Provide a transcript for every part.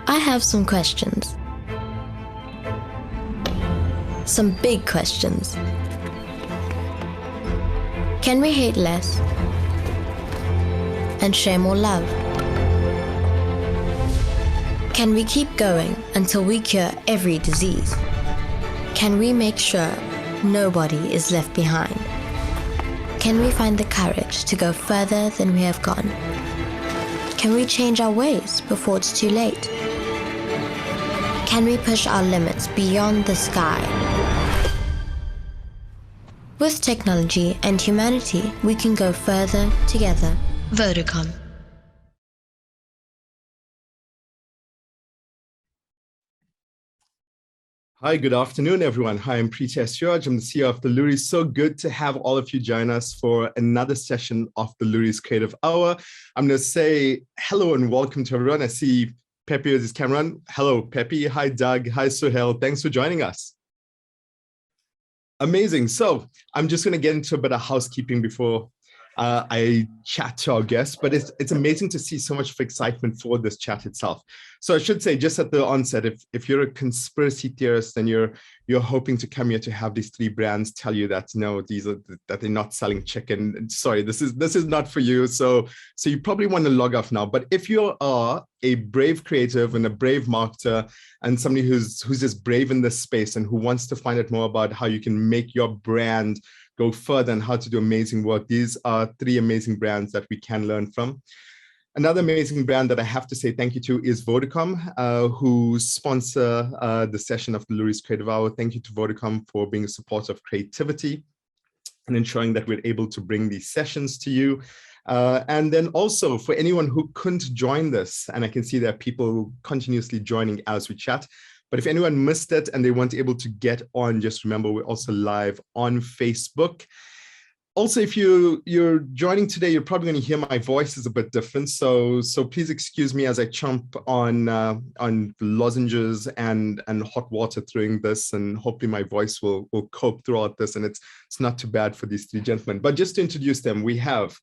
I have some questions. Some big questions. Can we hate less and share more love? Can we keep going until we cure every disease? Can we make sure nobody is left behind? Can we find the courage to go further than we have gone? Can we change our ways before it's too late? Can we push our limits beyond the sky? With technology and humanity, we can go further together. Vodacom. Hi, good afternoon, everyone. Hi, I'm Preetesh. Sewraj. I'm the CEO of the Loeries. So good to have all of you join us for another session of the Loeries Creative Hour. I'm going to say hello and welcome to everyone. I see Pepe with his camera on. Hello, Pepe. Hi, Doug. Hi, Suhayl. Thanks for joining us. Amazing. So I'm just going to get into a bit of housekeeping before I chat to our guests, but it's amazing to see so much excitement for this chat itself. So I should say just at the onset, if you're a conspiracy theorist and you're hoping to come here to have these three brands tell you that no, that they're not selling chicken, sorry, this is not for you. So you probably want to log off now. But if you are a brave creative and a brave marketer and somebody who's just brave in this space and who wants to find out more about how you can make your brand go further and how to do amazing work, these are three amazing brands that we can learn from. Another amazing brand that I have to say thank you to is Vodacom, who sponsor the session of the Loeries Creative Hour. Thank you to Vodacom for being a supporter of creativity and ensuring that we're able to bring these sessions to you. And then also for anyone who couldn't join this, and I can see there are people continuously joining as we chat, but if anyone missed it and they weren't able to get on, just remember we're also live on Facebook. Also, if you're joining today, you're probably going to hear my voice is a bit different. So please excuse me as I chomp on lozenges and hot water during this, and hopefully my voice will cope throughout this, and it's not too bad for these three gentlemen. But just to introduce them, we have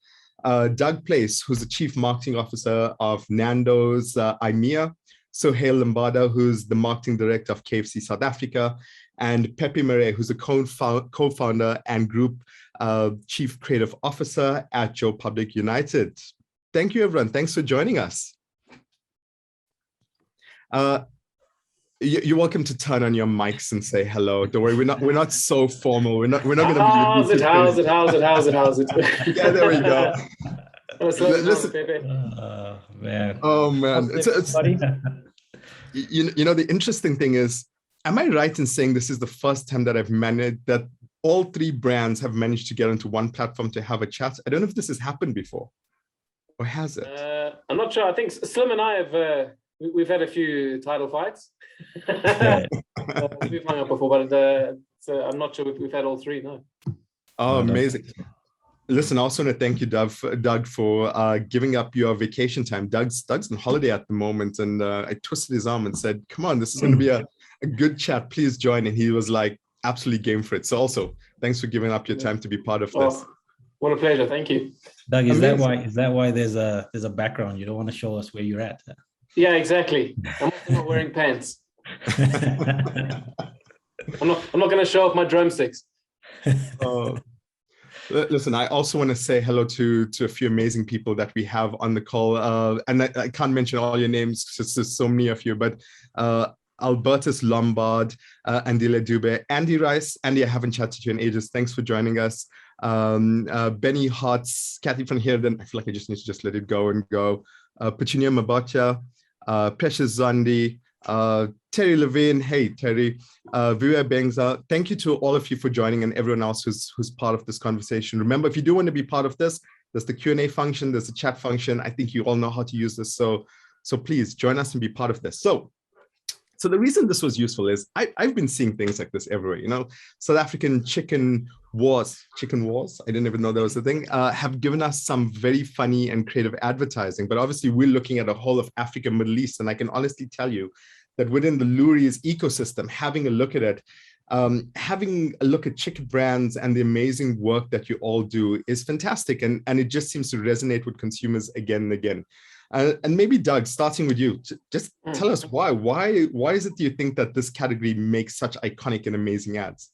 Doug Place, who's the Chief Marketing Officer of Nando's IMEA. Suhayl Limbada, who's the Marketing Director of KFC South Africa, and Pepe Marais, who's a co-founder and Group Chief Creative Officer at Joe Public United. Thank you, everyone. Thanks for joining us. You're welcome to turn on your mics and say hello. Don't worry, we're not so formal. We're not going to be. How's it? Yeah, there we go. Listen, man. Oh man, it's you know, the interesting thing is, am I right in saying this is the first time that I've managed that all three brands have managed to get onto one platform to have a chat? I don't know if this has happened before, or has it? I'm not sure. I think Slim and I have we've had a few title fights. We've hung up before, but so I'm not sure we've had all three. No. Oh, amazing. Listen, I also want to thank you, Doug, for giving up your vacation time. Doug's on holiday at the moment, and I twisted his arm and said, come on, this is going to be a good chat. Please join. And he was like, absolutely game for it. So also, thanks for giving up your time to be part of this. What a pleasure. Thank you. Doug, is that why there's a background? You don't want to show us where you're at? Yeah, exactly. I'm also not wearing pants. I'm not going to show off my drumsticks. Listen, I also want to say hello to a few amazing people that we have on the call. And I can't mention all your names because there's so many of you, but Albertus Lombard, Andile Dube, Andy Rice. Andy, I haven't chatted to you in ages. Thanks for joining us. Benny Hartz, Kathy from here, then I feel like I just need to just let it go and go. Petunia Mabacha, Precious Zandi, Terry Levine, hey Terry, Vira Bengza, thank you to all of you for joining and everyone else who's part of this conversation. Remember, if you do want to be part of this, there's the Q&A function, there's the chat function. I think you all know how to use this, so please join us and be part of this. So the reason this was useful is I've been seeing things like this everywhere. You know, South African chicken wars, I didn't even know there was a thing, have given us some very funny and creative advertising. But obviously we're looking at a whole of Africa, Middle East. And I can honestly tell you that within the Loeries ecosystem, having a look at it, having a look at chicken brands and the amazing work that you all do is fantastic. And it just seems to resonate with consumers again and again. And maybe Doug, starting with you, just tell us why. Why is it do you think that this category makes such iconic and amazing ads?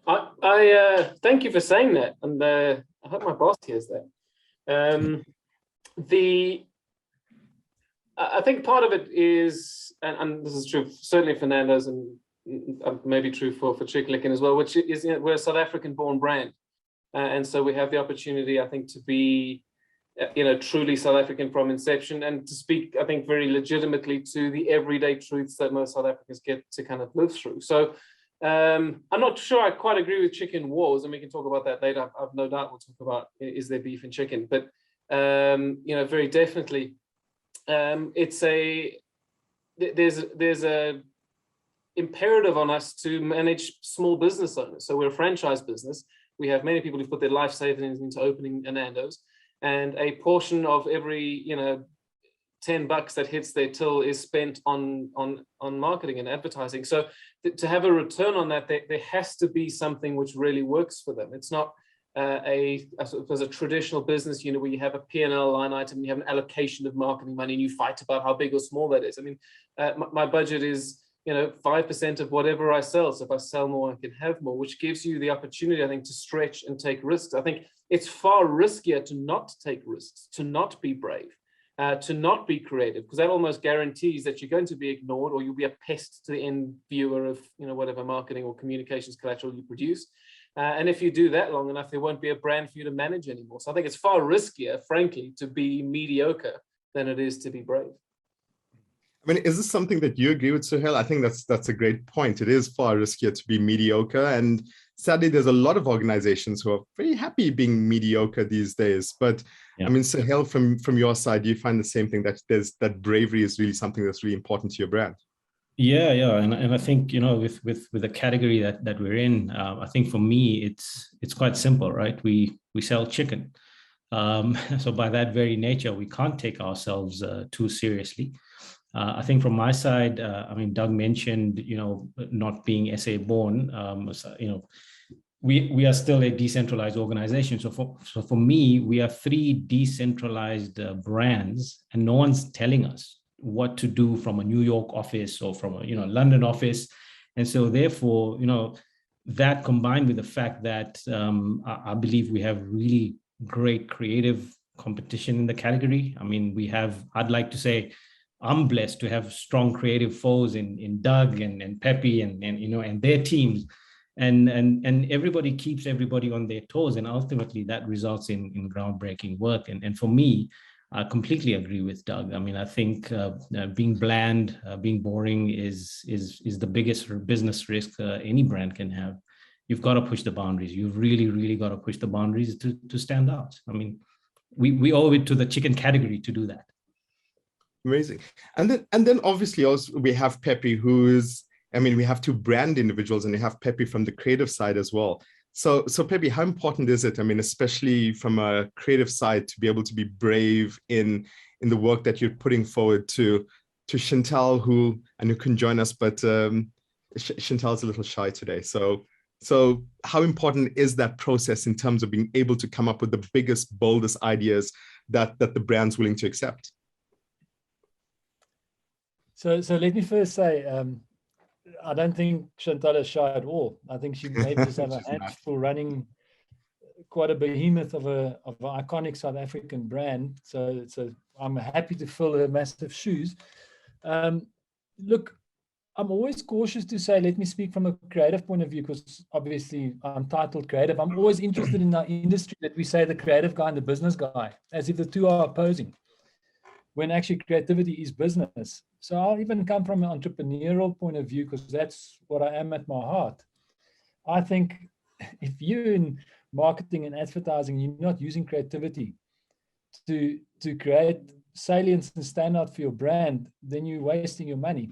I thank you for saying that, and I hope my boss hears that. I think part of it is, and this is true certainly for Nando's and maybe true for Chicken Licken as well, which is, we're a South African-born brand, and so we have the opportunity, I think, to be, truly South African from inception, and to speak, I think, very legitimately to the everyday truths that most South Africans get to kind of live through. So I'm not sure I quite agree with chicken wars, and we can talk about that later. I've no doubt we'll talk about, is there beef in chicken, but very definitely, there's a imperative on us to manage small business owners. So we're a franchise business. We have many people who've put their life savings into opening a Nando's, and a portion of every $10 that hits their till is spent on marketing and advertising. So to have a return on that, there has to be something which really works for them. It's not a traditional business unit where you have a P&L line item, you have an allocation of marketing money, and you fight about how big or small that is. I mean, my budget is 5% of whatever I sell. So if I sell more, I can have more, which gives you the opportunity, I think, to stretch and take risks. I think it's far riskier to not take risks, to not be brave, to not be creative, because that almost guarantees that you're going to be ignored, or you'll be a pest to the end viewer of whatever marketing or communications collateral you produce. And if you do that long enough, there won't be a brand for you to manage anymore. So I think it's far riskier, frankly, to be mediocre than it is to be brave. I mean, is this something that you agree with, Suhayl? I think that's a great point. It is far riskier to be mediocre. And sadly, there's a lot of organizations who are very happy being mediocre these days. But yeah. I mean, Suhayl, from your side, do you find the same thing, that bravery is really something that's really important to your brand? Yeah. And I think, with the category that we're in, I think for me, it's quite simple, right? We sell chicken. So by that very nature, we can't take ourselves too seriously. I think from my side, Doug mentioned, not being SA born, we are still a decentralized organization. So for me, we are 3 decentralized brands, and no one's telling us what to do from a New York office or from a London office. And so therefore, that combined with the fact that I believe we have really great creative competition in the category. I mean, I'd like to say, I'm blessed to have strong creative foes in Doug and Pepe and their teams, and everybody keeps everybody on their toes, and ultimately that results in groundbreaking work. And for me, I completely agree with Doug. I mean, I think being bland, being boring is the biggest business risk any brand can have. You've got to push the boundaries. You've really got to push the boundaries to stand out. I mean, we owe it to the chicken category to do that. Amazing. And then obviously also we have Pepe, we have 2 brand individuals, and we have Pepe from the creative side as well. So Pepe, how important is it? I mean, especially from a creative side, to be able to be brave in the work that you're putting forward to Chantal, who can join us, but Chantal's a little shy today. So how important is that process in terms of being able to come up with the biggest, boldest ideas that the brand's willing to accept? So let me first say, I don't think Chantal is shy at all. I think she maybe just have a handful running quite a behemoth of an iconic South African brand. So I'm happy to fill her massive shoes. Look, I'm always cautious to say, let me speak from a creative point of view, because obviously I'm titled creative. I'm always interested in our industry that we say the creative guy and the business guy, as if the two are opposing, when actually creativity is business. So I'll even come from an entrepreneurial point of view, because that's what I am at my heart. I think if you're in marketing and advertising, you're not using creativity to create salience and stand out for your brand, then you're wasting your money.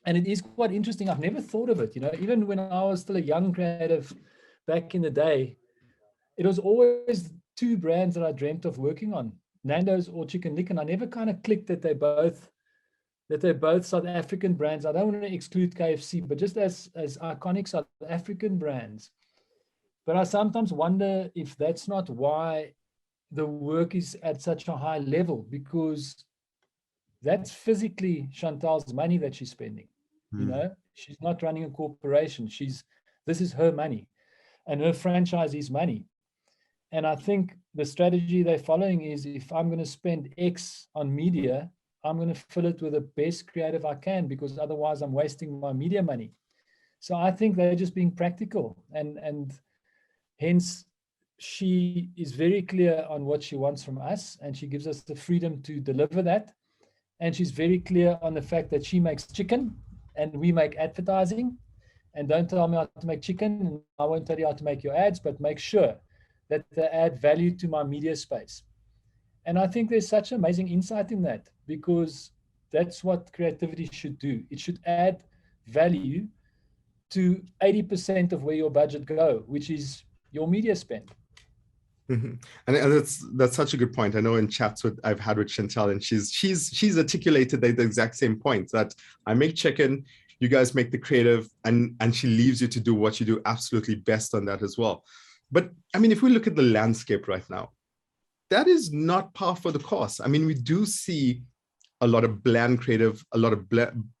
And it is quite interesting. I've never thought of it. Even when I was still a young creative back in the day, it was always 2 brands that I dreamt of working on, Nando's or Chicken Licken. I never kind of clicked that they're both South African brands. I don't want to exclude KFC, but just as iconic South African brands. But I sometimes wonder if that's not why the work is at such a high level, because that's physically Chantal's money that she's spending. You know, she's not running a corporation. This is her money, and her franchisee's money. And I think the strategy they're following is, if I'm going to spend X on media, I'm going to fill it with the best creative I can, because otherwise I'm wasting my media money. So I think they're just being practical, and hence she is very clear on what she wants from us, and she gives us the freedom to deliver that. And she's very clear on the fact that she makes chicken and we make advertising. And don't tell me how to make chicken, and I won't tell you how to make your ads, but make sure that they add value to my media space. And I think there's such amazing insight in that, because that's what creativity should do. It should add value to 80% of where your budget go, which is your media spend. And that's such a good point. I know in chats I've had with Chantal, and she's articulated the exact same point, that I make chicken, you guys make the creative, and she leaves you to do what you do absolutely best on that as well. But I mean, if we look at the landscape right now, that is not par for the course. I mean, we do see a lot of bland creative, a lot of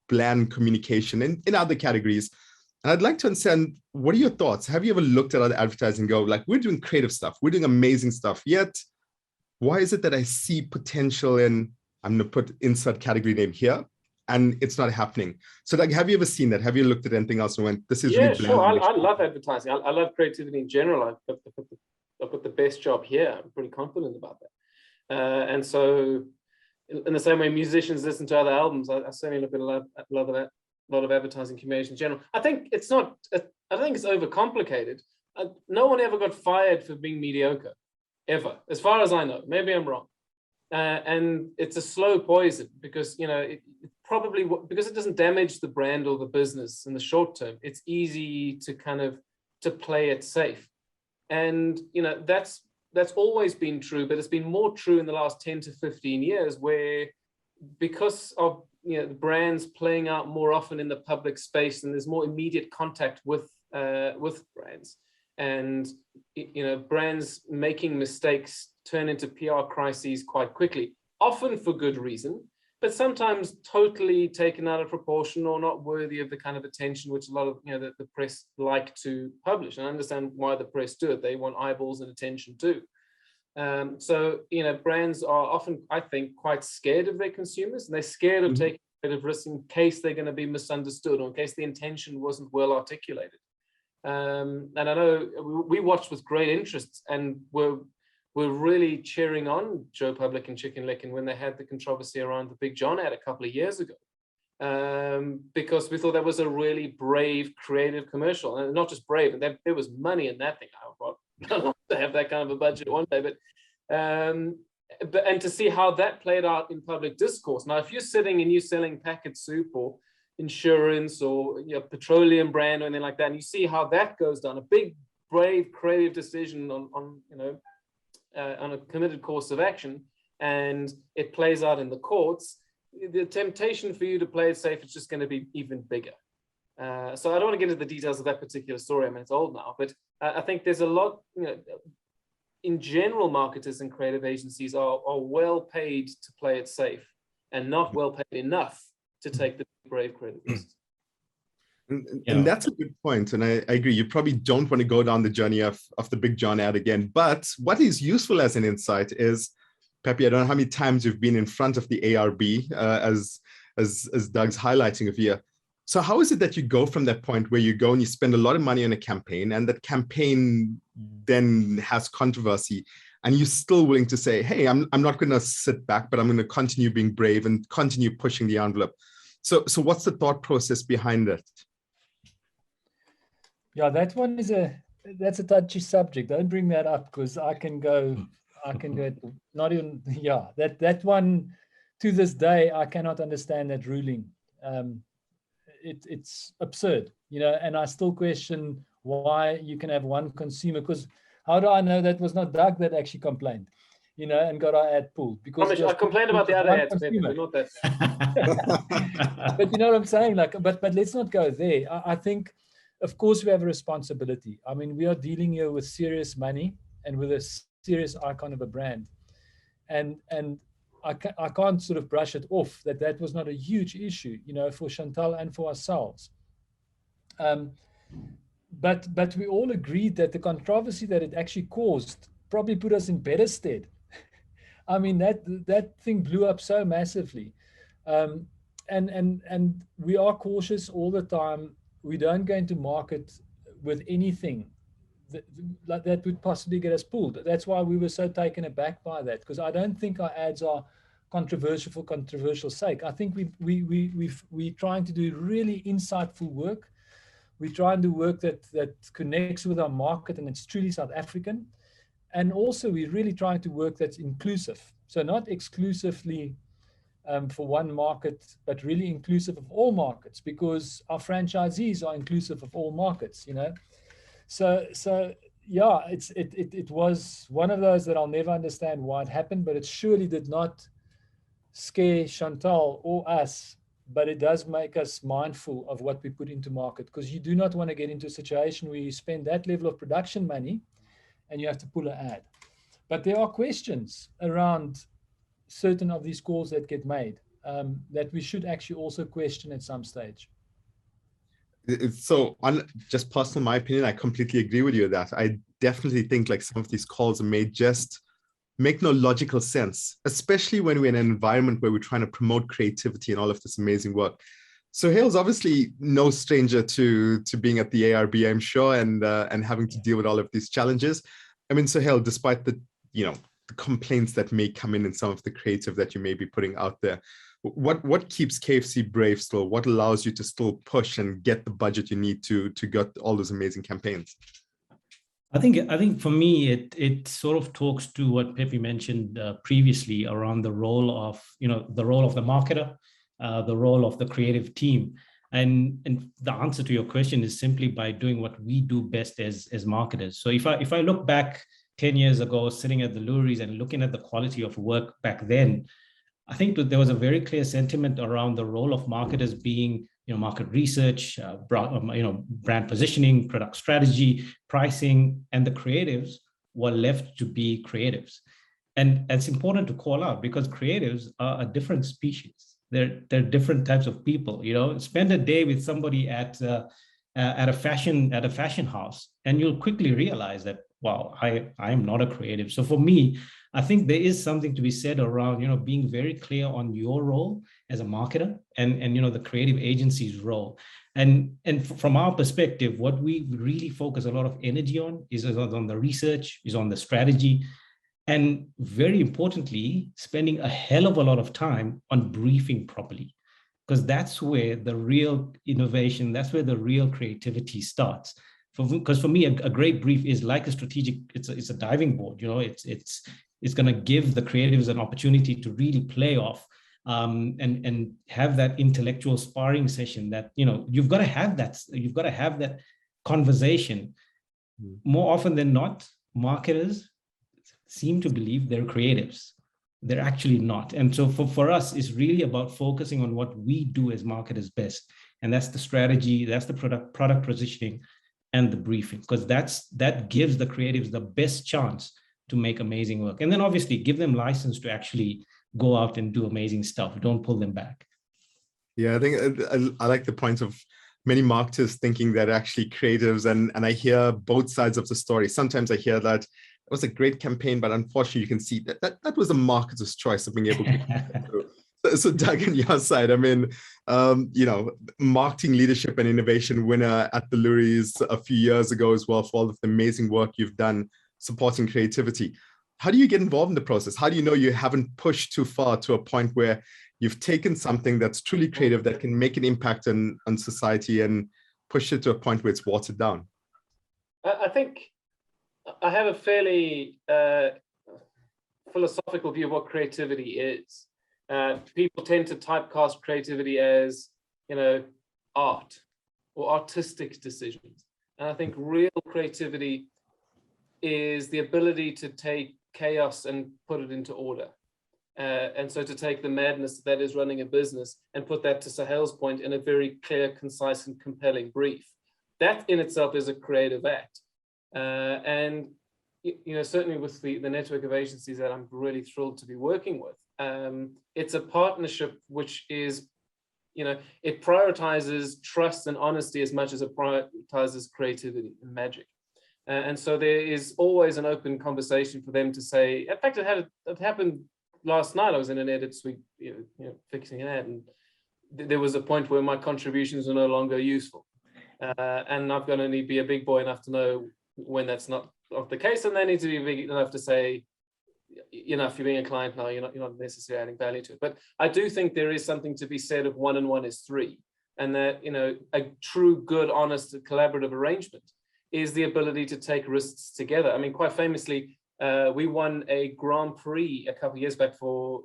bland communication in other categories. And I'd like to understand, what are your thoughts? Have you ever looked at other advertising and go, like, we're doing creative stuff, we're doing amazing stuff, yet why is it that I see potential in, I'm going to put insert category name here, and it's not happening? So like, have you ever seen that? Have you looked at anything else and went, this is really sure. I love advertising. I love creativity in general. I've got the best job here. I'm pretty confident about that. And so in the same way musicians listen to other albums, I certainly look at a lot of advertising communication in general. I think it's not, I think it's overcomplicated. No one ever got fired for being mediocre, ever, as far as I know. Maybe I'm wrong. And it's a slow poison, because, you know, it probably, because it doesn't damage the brand or the business in the short term, it's easy to kind of, to play it safe. And, you know, that's always been true, but it's been more true in the last 10 to 15 years, where because of, you know, the brands playing out more often in the public space, and there's more immediate contact with brands, and, you know, brands making mistakes turn into PR crises quite quickly, often for good reason, but sometimes totally taken out of proportion or not worthy of the kind of attention which a lot of, you know, the press like to publish. And I understand why the press do it. They want eyeballs and attention too. So, you know, brands are often, I think, quite scared of their consumers, and they're scared of taking creative risks in case they're going to be misunderstood, or in case the intention wasn't well articulated. And I know we watched with great interest, and we're really cheering on Joe Public and Chicken Licken when they had the controversy around the Big John ad a couple of years ago, because we thought that was a really brave, creative commercial, and not just brave, and there was money in that thing. I'd love to have that kind of a budget one day, but and to see how that played out in public discourse. Now, if you're sitting and you're selling packet soup or insurance or, you know, petroleum brand or anything like that, and you see how that goes down, a big, brave, creative decision on you know, on a committed course of action, and it plays out in the courts, the temptation for you to play it safe is just going to be even bigger. So I don't want to get into the details of that particular story. I mean, it's old now, but I think there's a lot, you know, in general, marketers and creative agencies are well paid to play it safe, and not well paid enough to take the brave creative risks. And that's a good point. And I agree. You probably don't want to go down the journey of the Big John ad again. But what is useful as an insight is, Pepe, I don't know how many times you've been in front of the ARB, as Doug's highlighting of here. So how is it that you go from that point where you go and you spend a lot of money on a campaign, and that campaign then has controversy, and you're still willing to say, hey, I'm not going to sit back, but I'm going to continue being brave and continue pushing the envelope. So what's the thought process behind it? Yeah, that one is that's a touchy subject. Don't bring that up, because I can go not even, yeah, that one, to this day, I cannot understand that ruling. It's absurd, you know, and I still question why you can have one consumer, because how do I know that was not Doug that actually complained, you know, and got our ad pulled? Because I complained about the other ads, but not that. But you know what I'm saying? Like, but let's not go there. I think, of course, we have a responsibility. I mean, we are dealing here with serious money and with a serious icon of a brand. And I can't sort of brush it off that was not a huge issue, you know, for Chantal and for ourselves. But we all agreed that the controversy that it actually caused probably put us in better stead. I mean, that thing blew up so massively. And we are cautious all the time. We don't go into market with anything that would possibly get us pulled. That's why we were so taken aback by that, because I don't think our ads are controversial for controversial sake. I think we're trying to do really insightful work. We try and do work that connects with our market and it's truly South African. And also we're really trying to work that's inclusive. So not exclusively for one market, but really inclusive of all markets, because our franchisees are inclusive of all markets, you know. So yeah, it was one of those that I'll never understand why it happened, but it surely did not scare Chantal or us, but it does make us mindful of what we put into market, because you do not want to get into a situation where you spend that level of production money and you have to pull an ad. But there are questions around certain of these calls that get made that we should actually also question at some stage. So on just personal, my opinion, I completely agree with you that I definitely think like some of these calls may just make no logical sense, especially when we're in an environment where we're trying to promote creativity and all of this amazing work. Suhayl's obviously no stranger to being at the ARB, I'm sure, and having to deal with all of these challenges. I mean, Suhayl, despite the the complaints that may come in some of the creative that you may be putting out there, what keeps KFC brave still? What allows you to still push and get the budget you need to get all those amazing campaigns? I think for me, it sort of talks to what Pepe mentioned previously around the role of the role of the marketer, the role of the creative team, and the answer to your question is simply by doing what we do best as marketers. So if I look back 10 years ago, sitting at the Loeries and looking at the quality of work back then, I think that there was a very clear sentiment around the role of marketers being market research, brand positioning, product strategy, pricing, and the creatives were left to be creatives. And it's important to call out because creatives are a different species. They're different types of people. Spend a day with somebody at a fashion house, and you'll quickly realize that, wow, I am not a creative. So for me, I think there is something to be said around, being very clear on your role as a marketer and the creative agency's role. And from our perspective, what we really focus a lot of energy on is on the research, is on the strategy, and very importantly, spending a hell of a lot of time on briefing properly, because that's where the real innovation, that's where the real creativity starts. Because for me, a great brief is like a strategic, it's a diving board, it's going to give the creatives an opportunity to really play off and have that intellectual sparring session that, you've got to have that conversation. More often than not, marketers seem to believe they're creatives. They're actually not. And so for us, it's really about focusing on what we do as marketers best. And that's the strategy, that's the product positioning, and the briefing, because that gives the creatives the best chance to make amazing work. And then obviously give them license to actually go out and do amazing stuff. Don't pull them back. Yeah, I think I like the point of many marketers thinking that actually creatives, and I hear both sides of the story. Sometimes I hear that it was a great campaign, but unfortunately you can see that was a marketer's choice of being able to So Doug, on your side, I mean, marketing leadership and innovation winner at the Loeries a few years ago as well, for all of the amazing work you've done supporting creativity. How do you get involved in the process? How do you know you haven't pushed too far to a point where you've taken something that's truly creative that can make an impact on society and push it to a point where it's watered down? I think I have a fairly philosophical view of what creativity is. People tend to typecast creativity as, art or artistic decisions. And I think real creativity is the ability to take chaos and put it into order. And so to take the madness that is running a business and put that, to Suhayl's point, in a very clear, concise, and compelling brief. That in itself is a creative act. And certainly with the network of agencies that I'm really thrilled to be working with, it's a partnership which is, it prioritizes trust and honesty as much as it prioritizes creativity and magic. And so there is always an open conversation for them to say, in fact, it happened last night. I was in an edit suite, fixing an ad, and there was a point where my contributions are no longer useful. And I've got to be a big boy enough to know when that's not the case, and they need to be big enough to say, if you're being a client now, you're not necessarily adding value to it. But I do think there is something to be said of 1 and 1 is 3, and that a true, good, honest, collaborative arrangement is the ability to take risks together. I mean, quite famously, we won a Grand Prix a couple of years back for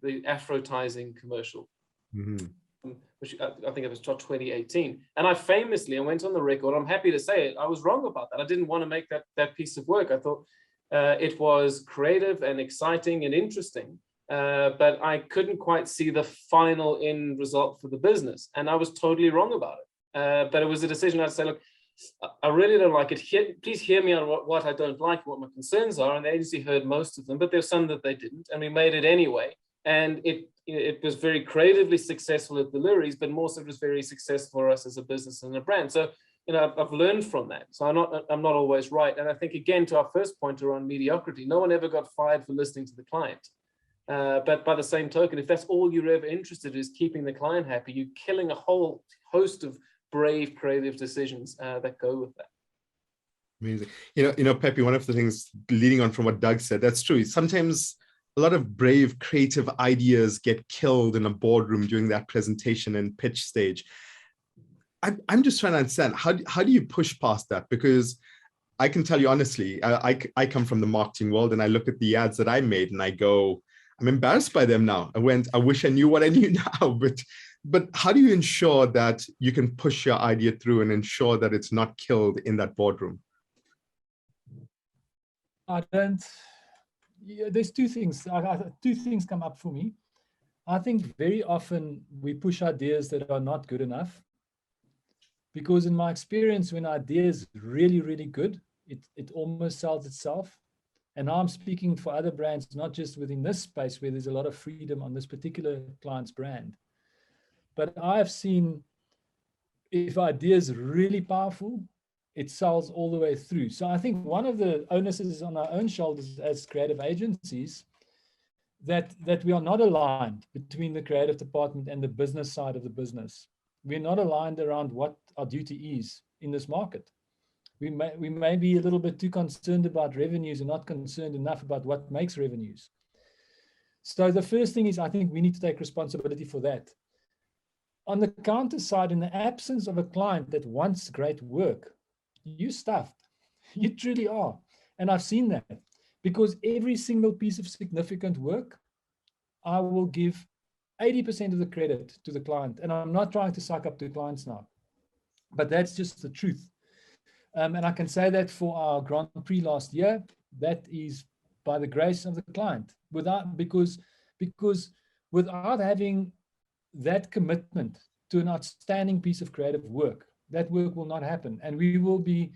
the Afrotizing commercial, which I think it was 2018. And I went on the record, I'm happy to say it, I was wrong about that. I didn't want to make that piece of work. I thought it was creative and exciting and interesting, but I couldn't quite see the final end result for the business. And I was totally wrong about it. But it was a decision I'd say, look, I really don't like it. Please hear me on what I don't like, what my concerns are. And the agency heard most of them, but there's some that they didn't. And we made it anyway. And it was very creatively successful at the Loeries, but more so it was very successful for us as a business and a brand. So, I've learned from that. So I'm not always right. And I think, again, to our first point around mediocrity, no one ever got fired for listening to the client. But by the same token, if that's all you're ever interested in is keeping the client happy, you're killing a whole host of brave, creative decisions that go with that. Amazing. Pepe, one of the things leading on from what Doug said, that's true. Sometimes a lot of brave, creative ideas get killed in a boardroom during that presentation and pitch stage. I'm just trying to understand, how do you push past that? Because I can tell you honestly, I come from the marketing world, and I look at the ads that I made and I go, I'm embarrassed by them now. I wish I knew what I knew now, but how do you ensure that you can push your idea through and ensure that it's not killed in that boardroom? There's two things. Two things come up for me. I think very often we push ideas that are not good enough, because in my experience, when an idea is really, really good, it almost sells itself. And now I'm speaking for other brands, not just within this space where there's a lot of freedom on this particular client's brand. But I've seen, if idea is really powerful, it sells all the way through. So I think one of the onuses is on our own shoulders as creative agencies, that we are not aligned between the creative department and the business side of the business. We're not aligned around what our duty is in this market. We may be a little bit too concerned about revenues and not concerned enough about what makes revenues. So the first thing is, I think we need to take responsibility for that. On the counter side, in the absence of a client that wants great work, you're stuffed. You truly are. And I've seen that, because every single piece of significant work, I will give 80% of the credit to the client. And I'm not trying to suck up to clients now, but that's just the truth. And I can say that for our Grand Prix last year, that is by the grace of the client. Because without having that commitment to an outstanding piece of creative work, that work will not happen. And we will be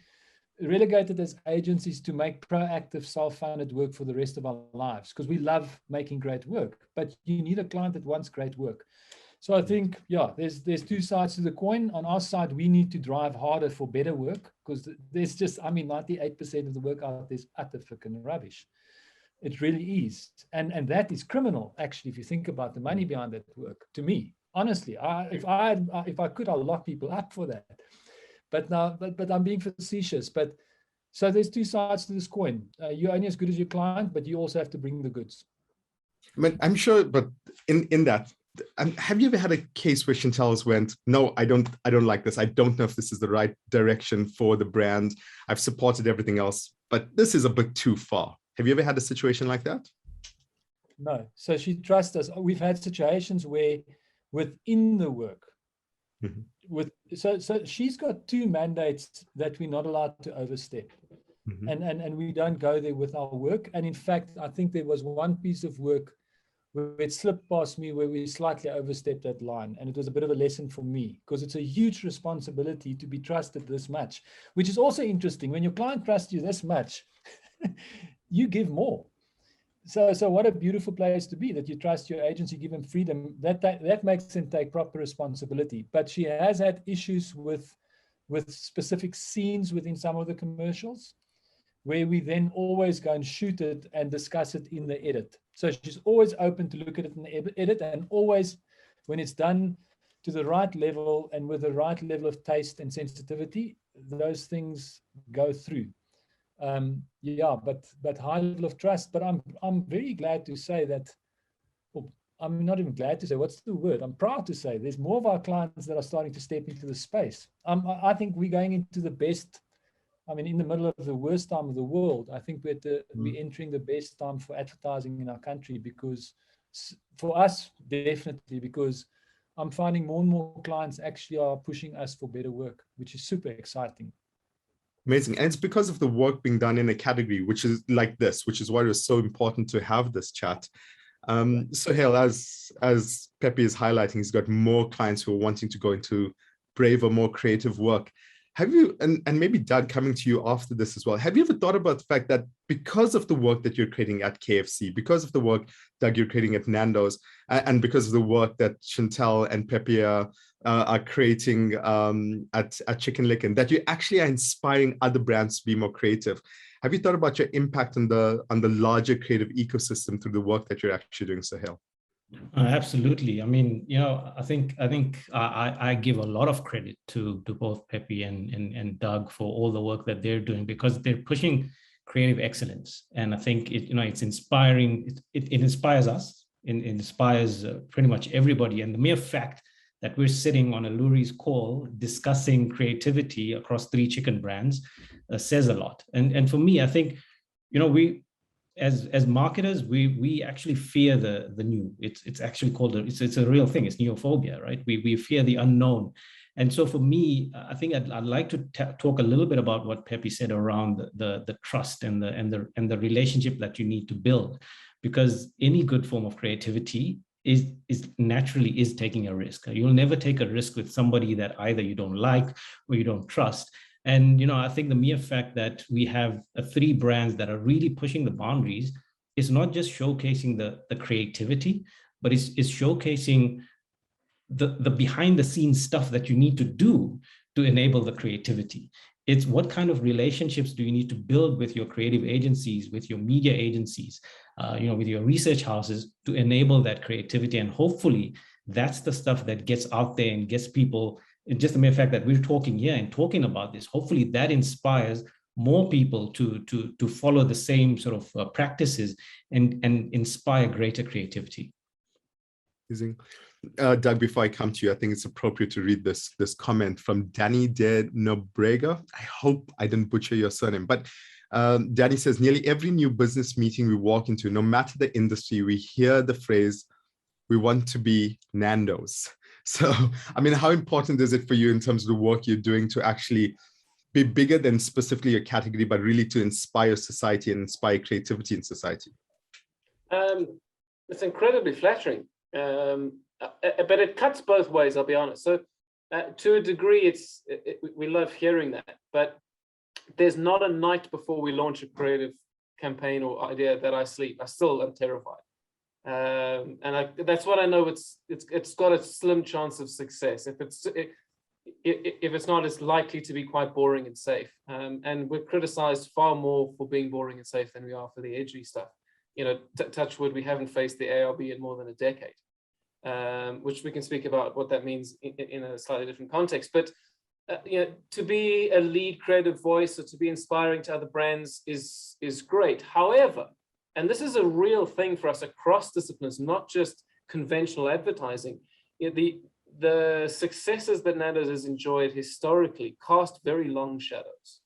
relegated as agencies to make proactive, self-funded work for the rest of our lives, because we love making great work, but you need a client that wants great work. So I think, there's two sides to the coin. On our side, we need to drive harder for better work, because there's just, 98% of the work out there is utter freaking rubbish. It really is. And that is criminal, actually, if you think about the money behind that work, to me. Honestly, if I could, I'll lock people up for that. But I'm being facetious. But so there's two sides to this coin. You're only as good as your client, but you also have to bring the goods. I'm sure, but in that, have you ever had a case where Chantal's went, no, I don't like this. I don't know if this is the right direction for the brand. I've supported everything else, but this is a bit too far. Have you ever had a situation like that? No. So she trusts us. We've had situations where within the work, so she's got two mandates that we're not allowed to overstep. And we don't go there with our work. And in fact, I think there was one piece of work where it slipped past me where we slightly overstepped that line. And it was a bit of a lesson for me, because it's a huge responsibility to be trusted this much, which is also interesting. When your client trusts you this much, you give more. So what a beautiful place to be, that you trust your agency, give them freedom. That makes them take proper responsibility. But she has had issues with specific scenes within some of the commercials, where we then always go and shoot it and discuss it in the edit. So she's always open to look at it in the edit, and always, when it's done to the right level and with the right level of taste and sensitivity, those things go through. Yeah, but high level of trust. But I'm very glad to say that, well, I'm not even glad to say, what's the word? I'm proud to say there's more of our clients that are starting to step into the space. I think we're going into the best, I mean, in the middle of the worst time of the world. I think we're entering the best time for advertising in our country, because for us, definitely, because I'm finding more and more clients actually are pushing us for better work, which is super exciting. Amazing. And it's because of the work being done in a category which is like this, which is why it was so important to have this chat. Suhayl, as Pepe is highlighting, he's got more clients who are wanting to go into braver, more creative work. Have you, and maybe Doug, coming to you after this as well, have you ever thought about the fact that because of the work that you're creating at KFC, because of the work, Doug, you're creating at Nando's, and because of the work that Chantal and Pepe are creating at Chicken Licken, that you actually are inspiring other brands to be more creative? Have you thought about your impact on the larger creative ecosystem through the work that you're actually doing, Suhayl? Absolutely. I mean, I think I give a lot of credit to both Pepe and Doug for all the work that they're doing, because they're pushing creative excellence. And I think it's inspiring. It inspires us. It inspires pretty much everybody. And the mere fact that we're sitting on a Loeries call discussing creativity across 3 chicken brands says a lot. And for me, I think, we, as marketers, we actually fear the new. It's actually called it's a real thing. It's neophobia, right? We fear the unknown. And so for me, I think I'd like to talk a little bit about what Pepe said around the trust and the relationship that you need to build, because any good form of creativity is naturally taking a risk. You'll never take a risk with somebody that either you don't like or you don't trust. And I think the mere fact that we have 3 brands that are really pushing the boundaries is not just showcasing the creativity, but it's showcasing the behind the scenes stuff that you need to do to enable the creativity. It's what kind of relationships do you need to build with your creative agencies, with your media agencies, with your research houses, to enable that creativity. And hopefully that's the stuff that gets out there and gets people. Just the mere fact that we're talking here and talking about this, hopefully that inspires more people to follow the same sort of practices and inspire greater creativity. Amazing. Doug, before I come to you, I think it's appropriate to read this comment from Danny de Nobrega. I hope I didn't butcher your surname, but Danny says, nearly every new business meeting we walk into, no matter the industry, we hear the phrase, we want to be Nando's. So, I mean, how important is it for you in terms of the work you're doing to actually be bigger than specifically your category, but really to inspire society and inspire creativity in society? It's incredibly flattering, but it cuts both ways, I'll be honest. So to a degree, we love hearing that, but there's not a night before we launch a creative campaign or idea that I sleep. I still am terrified. And that's what I know. It's got a slim chance of success. If it's not, it's likely to be quite boring and safe. And we're criticized far more for being boring and safe than we are for the edgy stuff. Touch wood, we haven't faced the ARB in more than a decade, which we can speak about what that means in a slightly different context. But to be a lead creative voice or to be inspiring to other brands is great. However, and this is a real thing for us across disciplines, not just conventional advertising. The successes that Nando's has enjoyed historically cast very long shadows.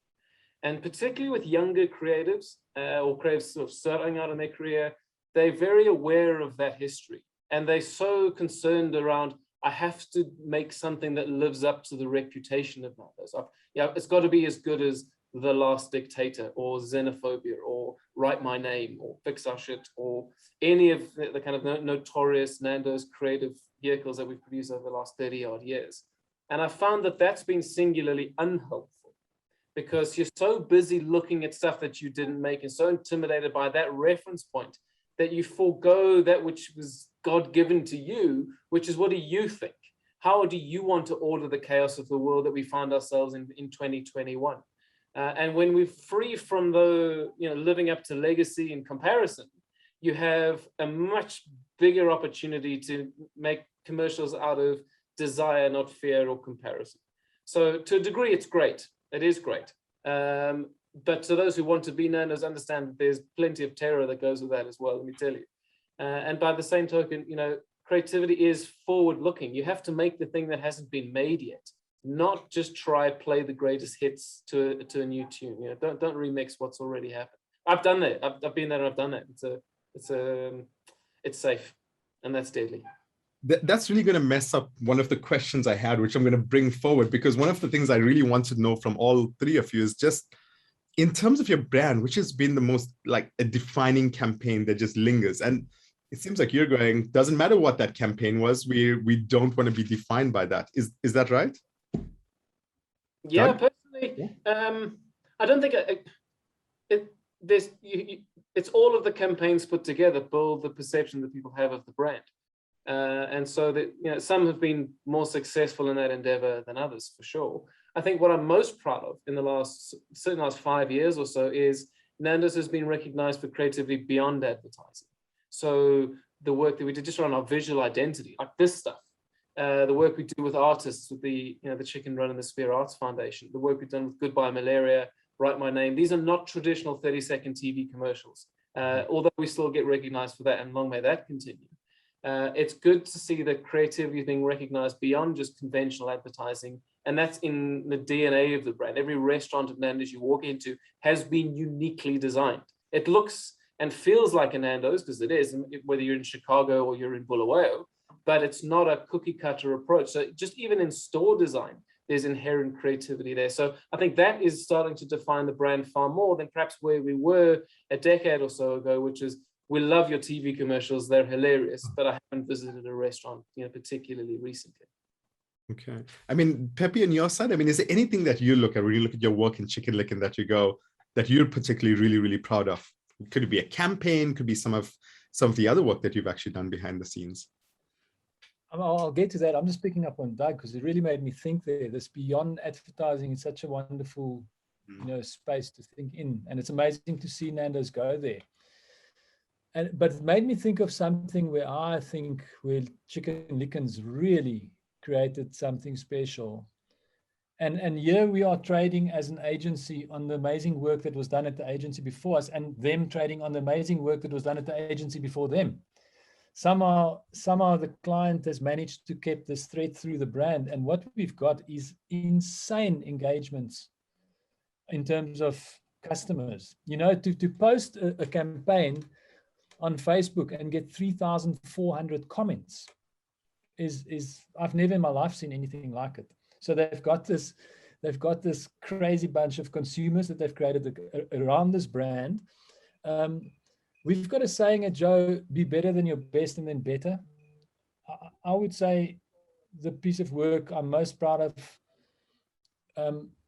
And particularly with younger creatives or creatives sort of starting out in their career, they're very aware of that history. And they're so concerned around, I have to make something that lives up to the reputation of Nando's. It's got to be as good as The Last Dictator or Xenophobia or Write My Name or Fix Our Shit or any of the kind of notorious Nando's creative vehicles that we've produced over the last 30 odd years. And I found that that's been singularly unhelpful because you're so busy looking at stuff that you didn't make and so intimidated by that reference point that you forego that which was God-given to you, which is, what do you think? How do you want to order the chaos of the world that we find ourselves in 2021? And when we're free from the, living up to legacy and comparison, you have a much bigger opportunity to make commercials out of desire, not fear or comparison. So to a degree, it's great. It is great. But to those who want to be Nandos, understand that there's plenty of terror that goes with that as well, let me tell you. And by the same token, creativity is forward-looking. You have to make the thing that hasn't been made yet, not just try play the greatest hits to a new tune. Don't remix what's already happened. I've done that. I've been there and I've done that. It's safe, and that's deadly. That's really going to mess up one of the questions I had, which I'm going to bring forward, because one of the things I really want to know from all three of you is just in terms of your brand, which has been the most like a defining campaign that just lingers. And it seems like you're going, doesn't matter what that campaign was, we don't want to be defined by that. Is that right? Yeah, Doug? personally, I don't think it's all of the campaigns put together build the perception that people have of the brand. And so that, some have been more successful in that endeavor than others, for sure. I think what I'm most proud of in the last 5 years or so is Nando's has been recognized for creativity beyond advertising. So the work that we did just around our visual identity, like this stuff, the work we do with artists, with the Chicken Run and the Spear Arts Foundation, the work we've done with Goodbye Malaria, Write My Name. These are not traditional 30-second TV commercials, although we still get recognized for that, and long may that continue. It's good to see that creativity is being recognized beyond just conventional advertising, and that's in the DNA of the brand. Every restaurant at Nando's you walk into has been uniquely designed. It looks and feels like a Nando's, because it is, whether you're in Chicago or you're in Bulawayo, but it's not a cookie cutter approach. So just even in store design, there's inherent creativity there. So I think that is starting to define the brand far more than perhaps where we were a decade or so ago, which is, we love your TV commercials, they're hilarious, but I haven't visited a restaurant, particularly recently. Okay. I mean, Pepe, on your side, is there anything that you look at when you look at your work in Chicken Licken that you go, that you're particularly really, really proud of? Could it be a campaign? Could be some of the other work that you've actually done behind the scenes? I'll get to that. I'm just picking up on Doug, because it really made me think there. This beyond advertising is such a wonderful, space to think in. And it's amazing to see Nando's go there. But it made me think of something where I think where Chicken Licken's really created something special. And here we are trading as an agency on the amazing work that was done at the agency before us, and them trading on the amazing work that was done at the agency before them. Somehow the client has managed to keep this thread through the brand. And what we've got is insane engagements in terms of customers. To post a campaign on Facebook and get 3,400 comments is I've never in my life seen anything like it. So they've got this crazy bunch of consumers that they've created around this brand. We've got a saying at Joe, be better than your best and then better. I would say the piece of work I'm most proud of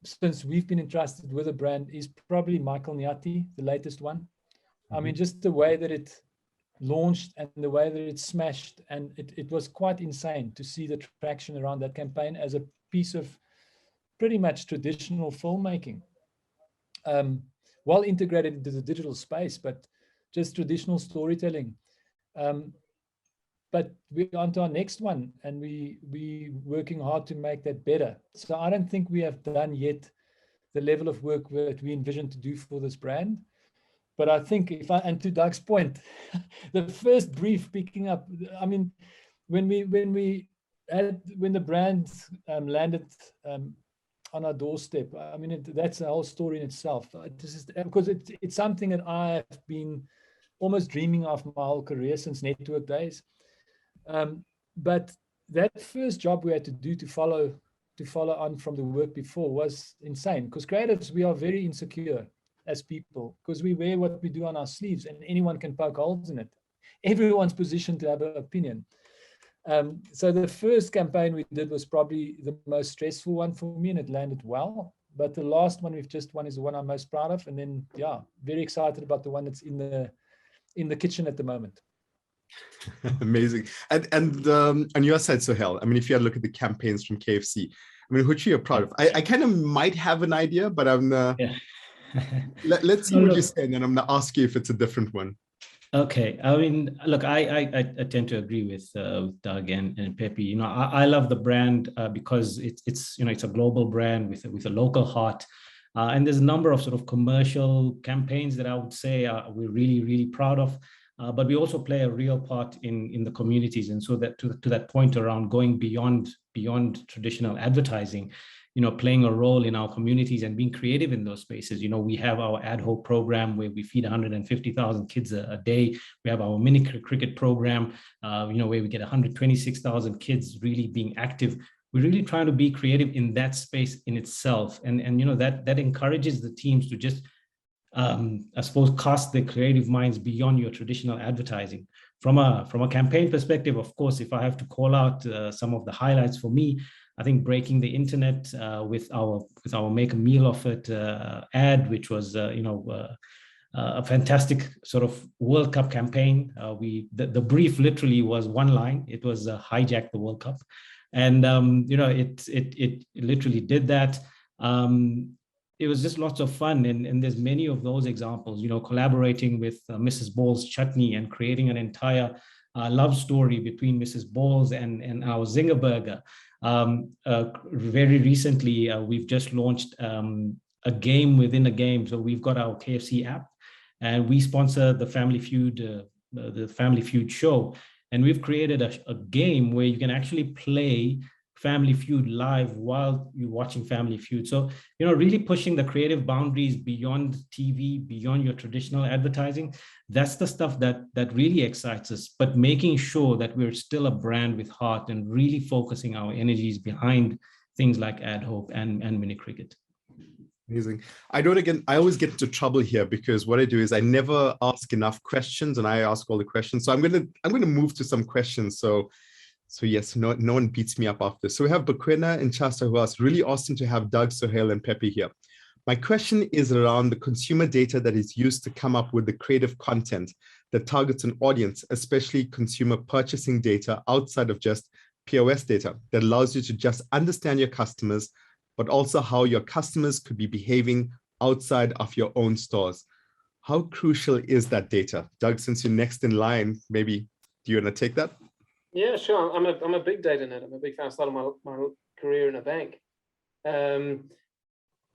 since we've been entrusted with a brand is probably Michael Niati, the latest one. Just the way that it launched and the way that it smashed, and it was quite insane to see the traction around that campaign as a piece of pretty much traditional filmmaking, well integrated into the digital space, but just traditional storytelling. But we're on to our next one, and we working hard to make that better. So I don't think we have done yet the level of work that we envision to do for this brand. But I think and to Doug's point, the first brief picking up, when the brand landed on our doorstep, that's a whole story in itself. Because it's something that I have been almost dreaming of my whole career since network days. But that first job we had to do to follow on from the work before was insane, because creatives, we are very insecure as people, because we wear what we do on our sleeves and anyone can poke holes in it. Everyone's positioned to have an opinion. So the first campaign we did was probably the most stressful one for me, and it landed well. but the last one we've just won is the one I'm most proud of. And then, yeah, very excited about the one that's in the kitchen at the moment. Amazing. And on your side, Suhayl, I mean, if you had a look at the campaigns from KFC, I mean, which you're proud of? I kind of might have an idea, but I'm Yeah. let's see what you say, and then I'm gonna ask you if it's a different one. Okay, I mean, look, I tend to agree with Doug and Pepe. You know, I love the brand because it's you know, it's a global brand with a local heart, and there's a number of sort of commercial campaigns that I would say we're really proud of. But we also play a real part in the communities, and so that to that point around going beyond traditional advertising, you know, playing a role in our communities and being creative in those spaces. You know, we have our ad hoc program where we feed 150,000 kids a day. We have our mini cricket program, you know, where we get 126,000 kids really being active. We're really trying to be creative in that space in itself, and you know, that encourages the teams to just I suppose cast their creative minds beyond your traditional advertising. From a campaign perspective, of course, if I have to call out some of the highlights for me, I think breaking the internet with our Make a Meal of It ad, which was you know, a fantastic sort of World Cup campaign. The brief literally was one line. It was hijack the World Cup, and you know, it literally did that. It was just lots of fun, and there's many of those examples. You know, collaborating with Mrs. Ball's Chutney and creating an entire love story between Mrs. Ball's and our Zinger Burger. Very recently, we've just launched a game within a game. So we've got our KFC app, and we sponsor the Family Feud show, and we've created a game where you can actually play Family Feud live while you're watching Family Feud. So, you know, really pushing the creative boundaries beyond TV, beyond your traditional advertising. That's the stuff that really excites us, but making sure that we're still a brand with heart and really focusing our energies behind things like ad hoc and mini cricket. Amazing. I always get into trouble here because what I do is I never ask enough questions, and I ask all the questions. So I'm gonna move to some questions. So yes, no one beats me up after. So we have Bakwena and Chasta who asked, really awesome to have Doug, Suhayl, and Pepe here. My question is around the consumer data that is used to come up with the creative content that targets an audience, especially consumer purchasing data outside of just POS data that allows you to just understand your customers, but also how your customers could be behaving outside of your own stores. How crucial is that data? Doug, since you're next in line, maybe do you want to take that? Yeah, sure. I'm a big data nerd. I'm a big fan. I started my career in a bank.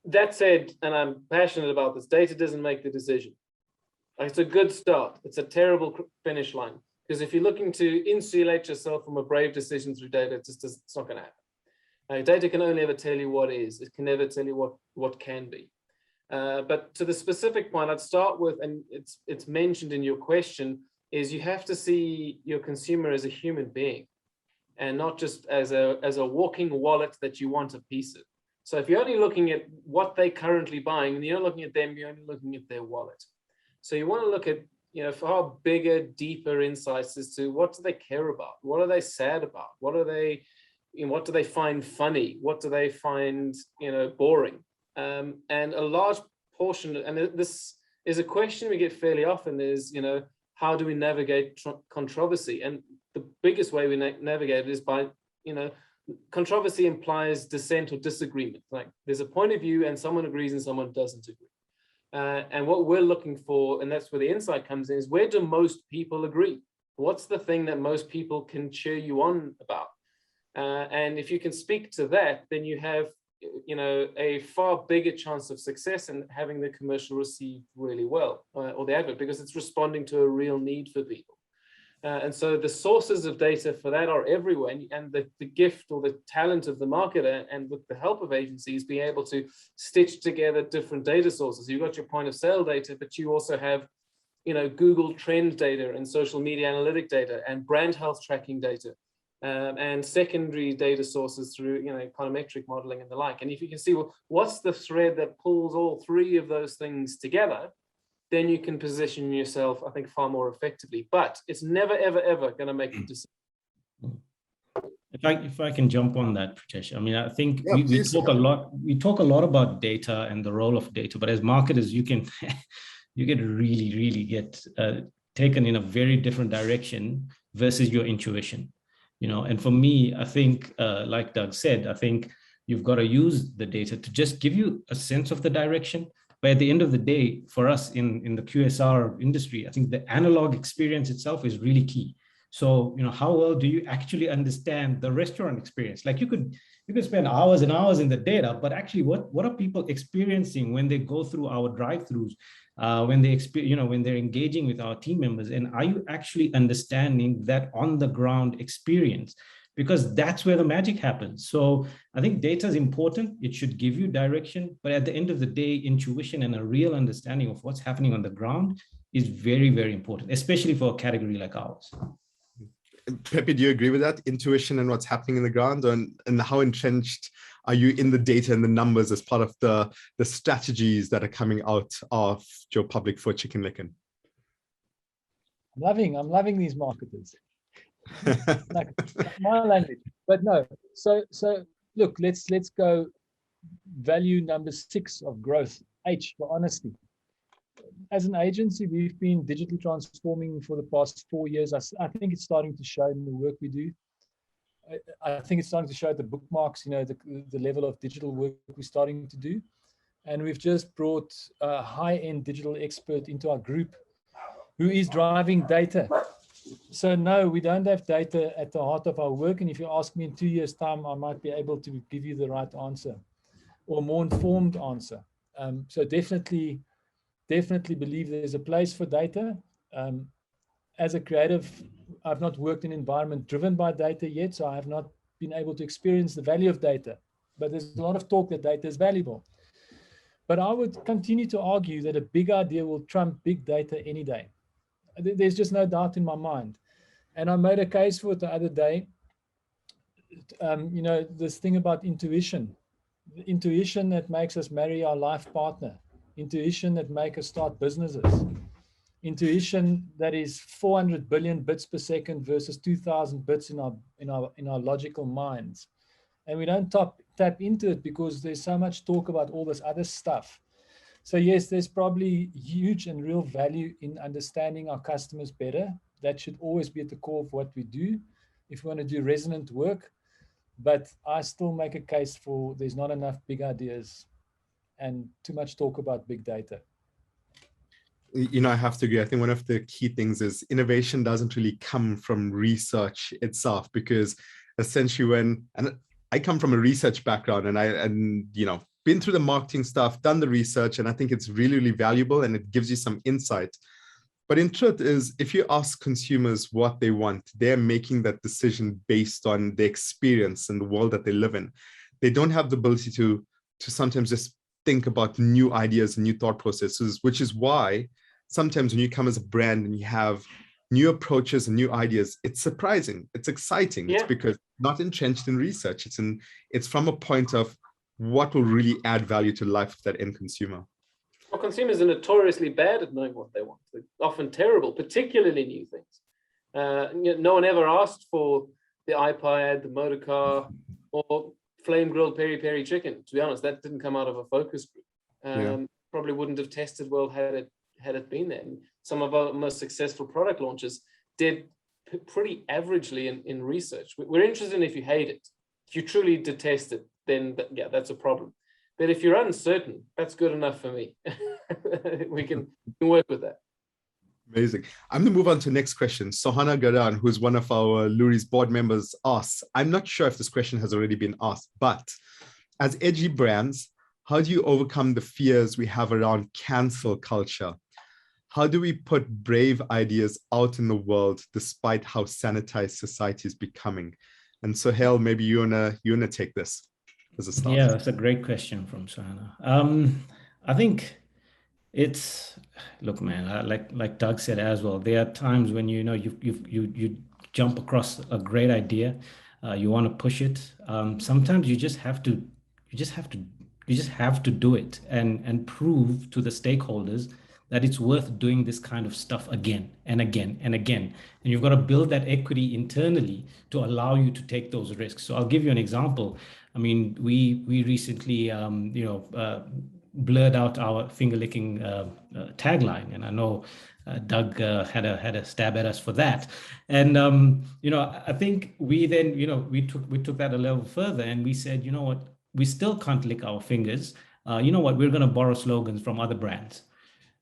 That said, and I'm passionate about this, data doesn't make the decision. It's a good start. It's a terrible finish line. Because if you're looking to insulate yourself from a brave decision through data, it's not going to happen. Data can only ever tell you what is. It can never tell you what can be. But to the specific point, I'd start with, and it's mentioned in your question, is you have to see your consumer as a human being and not just as a walking wallet that you want a piece of. So if you're only looking at what they're currently buying and you're not looking at them, you're only looking at their wallet. So you want to look at, you know, far bigger, deeper insights as to what do they care about? What are they sad about? What do they find funny? What do they find, you know, boring? And a large portion, and this is a question we get fairly often, is, you know, how do we navigate controversy? And the biggest way we navigate it is by, you know, controversy implies dissent or disagreement. Like there's a point of view and someone agrees and someone doesn't agree. And what we're looking for, and that's where the insight comes in, is where do most people agree? What's the thing that most people can cheer you on about? And if you can speak to that, then you have, you know, a far bigger chance of success in having the commercial received really well, or the advert, because it's responding to a real need for people. And so the sources of data for that are everywhere, and the gift or the talent of the marketer, and with the help of agencies, being able to stitch together different data sources. You've got your point of sale data, but you also have, you know, Google trend data and social media analytic data and brand health tracking data. And secondary data sources through, you know, econometric modeling and the like. And if you can see, well, what's the thread that pulls all three of those things together, then you can position yourself, I think, far more effectively. But it's never, ever, ever going to make a decision. if I can jump on that, Preetesh. I mean, I think Yeah, we please. talk a lot about data and the role of data, but as marketers, you can you get really get taken in a very different direction versus your intuition, you know. And for me, I think, like Doug said, I think you've got to use the data to just give you a sense of the direction. But at the end of the day, for us in the QSR industry, I think the analog experience itself is really key. So, you know, how well do you actually understand the restaurant experience? Like you could spend hours and hours in the data, but actually what are people experiencing when they go through our drive-throughs, when they when they're engaging with our team members? And are you actually understanding that on the ground experience? Because that's where the magic happens. So I think data is important. It should give you direction, but at the end of the day, intuition and a real understanding of what's happening on the ground is very important, especially for a category like ours. Pepe, do you agree with that? Intuition and what's happening in the ground, and how entrenched are you in the data and the numbers as part of the strategies that are coming out of Joe Public for Chicken Licken? I'm loving these marketers. Like my language, but no. So look, let's go value number 6 of growth, H for honesty. As an agency, we've been digitally transforming for the past 4 years. I think it's starting to show in the work we do. I think it's starting to show the bookmarks, you know, the level of digital work we're starting to do. And we've just brought a high-end digital expert into our group who is driving data. So no, we don't have data at the heart of our work. And if you ask me in 2 years' time, I might be able to give you the right answer or more informed answer. So definitely believe there's a place for data. As a creative, I've not worked in an environment driven by data yet, so I have not been able to experience the value of data. But there's a lot of talk that data is valuable. But I would continue to argue that a big idea will trump big data any day. There's just no doubt in my mind. And I made a case for it the other day. You know, this thing about intuition. Intuition that makes us marry our life partner. Intuition that makes us start businesses. Intuition that is 400 billion bits per second versus 2,000 bits in our logical minds. And we don't tap into it because there's so much talk about all this other stuff. So yes, there's probably huge and real value in understanding our customers better. That should always be at the core of what we do if we want to do resonant work. But I still make a case for there's not enough big ideas and too much talk about big data. You know, I have to agree. I think one of the key things is innovation doesn't really come from research itself, because essentially and I come from a research background, and you know, been through the marketing stuff, done the research, and I think it's really valuable and it gives you some insight. But in truth is, if you ask consumers what they want, they're making that decision based on the experience and the world that they live in. They don't have the ability to sometimes just think about new ideas and new thought processes, which is why sometimes when you come as a brand and you have new approaches and new ideas, it's surprising, it's exciting. Yeah. It's because not entrenched in research. It's from a point of what will really add value to the life of that end consumer. Well, consumers are notoriously bad at knowing what they want. They're often terrible, particularly new things. No one ever asked for the iPad, the motor car, or flame grilled peri-peri chicken. To be honest, that didn't come out of a focus group. Probably wouldn't have tested well had it been there. And some of our most successful product launches did pretty averagely in research. We're interested in if you hate it. If you truly detest it, then yeah, that's a problem. But if you're uncertain, that's good enough for me. we can work with that. Amazing. I'm going to move on to the next question. Sohana Garan, who's one of our Loeries board members, asks, I'm not sure if this question has already been asked, but as edgy brands, how do you overcome the fears we have around cancel culture? How do we put brave ideas out in the world despite how sanitized society is becoming? And Suhayl, maybe you wanna take this as a start. Yeah, that's a great question from Suhana. I think it's, look, man, like Doug said as well, there are times when you jump across a great idea, you want to push it. Sometimes you just have to do it and prove to the stakeholders that it's worth doing this kind of stuff again and again and again. And you've got to build that equity internally to allow you to take those risks. So I'll give you an example. I mean, we recently, blurred out our finger licking tagline, and I know Doug had a stab at us for that. And I think we then we took that a level further, and we said, you know what, we still can't lick our fingers. You know what, we're going to borrow slogans from other brands.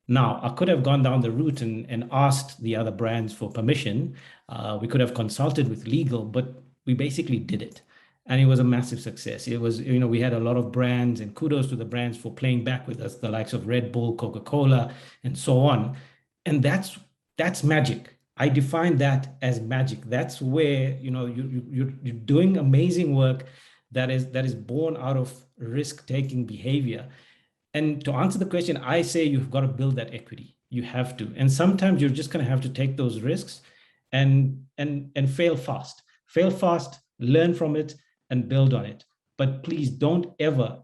Now, I could have gone down the route and asked the other brands for permission. We could have consulted with legal, but we basically did it. And it was a massive success. It was, we had a lot of brands, and kudos to the brands for playing back with us, the likes of Red Bull, Coca-Cola, and so on. And that's magic. I define that as magic. That's where, you're doing amazing work that is born out of risk-taking behavior. And to answer the question, I say you've got to build that equity. You have to. And sometimes you're just going to have to take those risks and fail fast. Fail fast, learn from it, and build on it. But please don't ever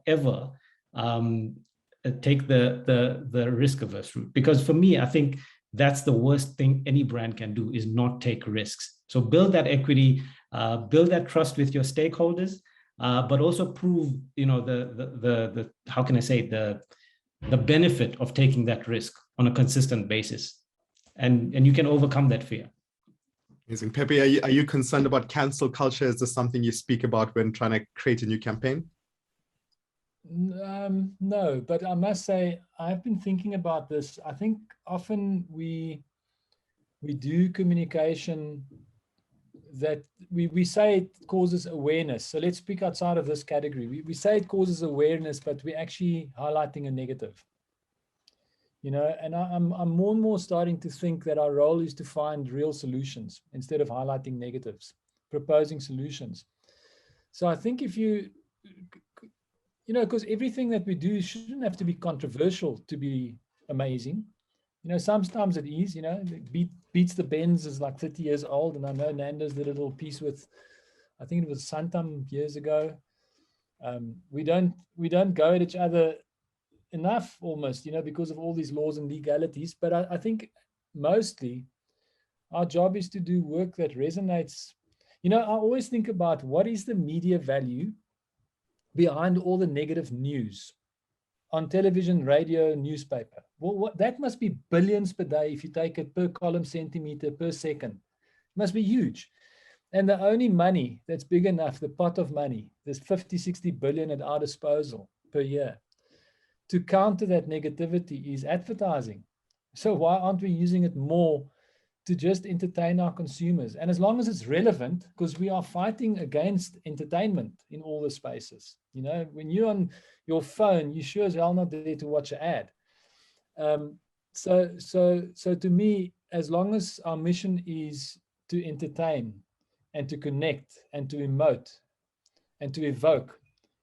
take the risk-averse route. Because for me, I think that's the worst thing any brand can do, is not take risks. So build that equity, build that trust with your stakeholders, but also prove, the how can I say, the benefit of taking that risk on a consistent basis, and you can overcome that fear. Amazing. Pepe, are you concerned about cancel culture? Is this something you speak about when trying to create a new campaign? No, but I must say, I've been thinking about this. I think often we do communication that we say it causes awareness. So let's speak outside of this category. We say it causes awareness, but we're actually highlighting a negative. And I'm more and more starting to think that our role is to find real solutions instead of highlighting negatives, proposing solutions. So I think if because everything that we do shouldn't have to be controversial to be amazing. Sometimes it is, Beats the Benz is like 30 years old. And I know Nando's did a little piece with, I think it was Santam years ago. We don't go at each other enough almost, because of all these laws and legalities. But I think mostly our job is to do work that resonates. I always think about what is the media value behind all the negative news on television, radio, newspaper. Well, that must be billions per day if you take it per column centimeter per second. It must be huge. And the only money that's big enough, the pot of money, there's 50, 60 billion at our disposal per year. To counter that negativity is advertising. So why aren't we using it more to just entertain our consumers? And as long as it's relevant, because we are fighting against entertainment in all the spaces. When you're on your phone, you sure as hell not there to watch an ad. So to me, as long as our mission is to entertain and to connect and to emote and to evoke,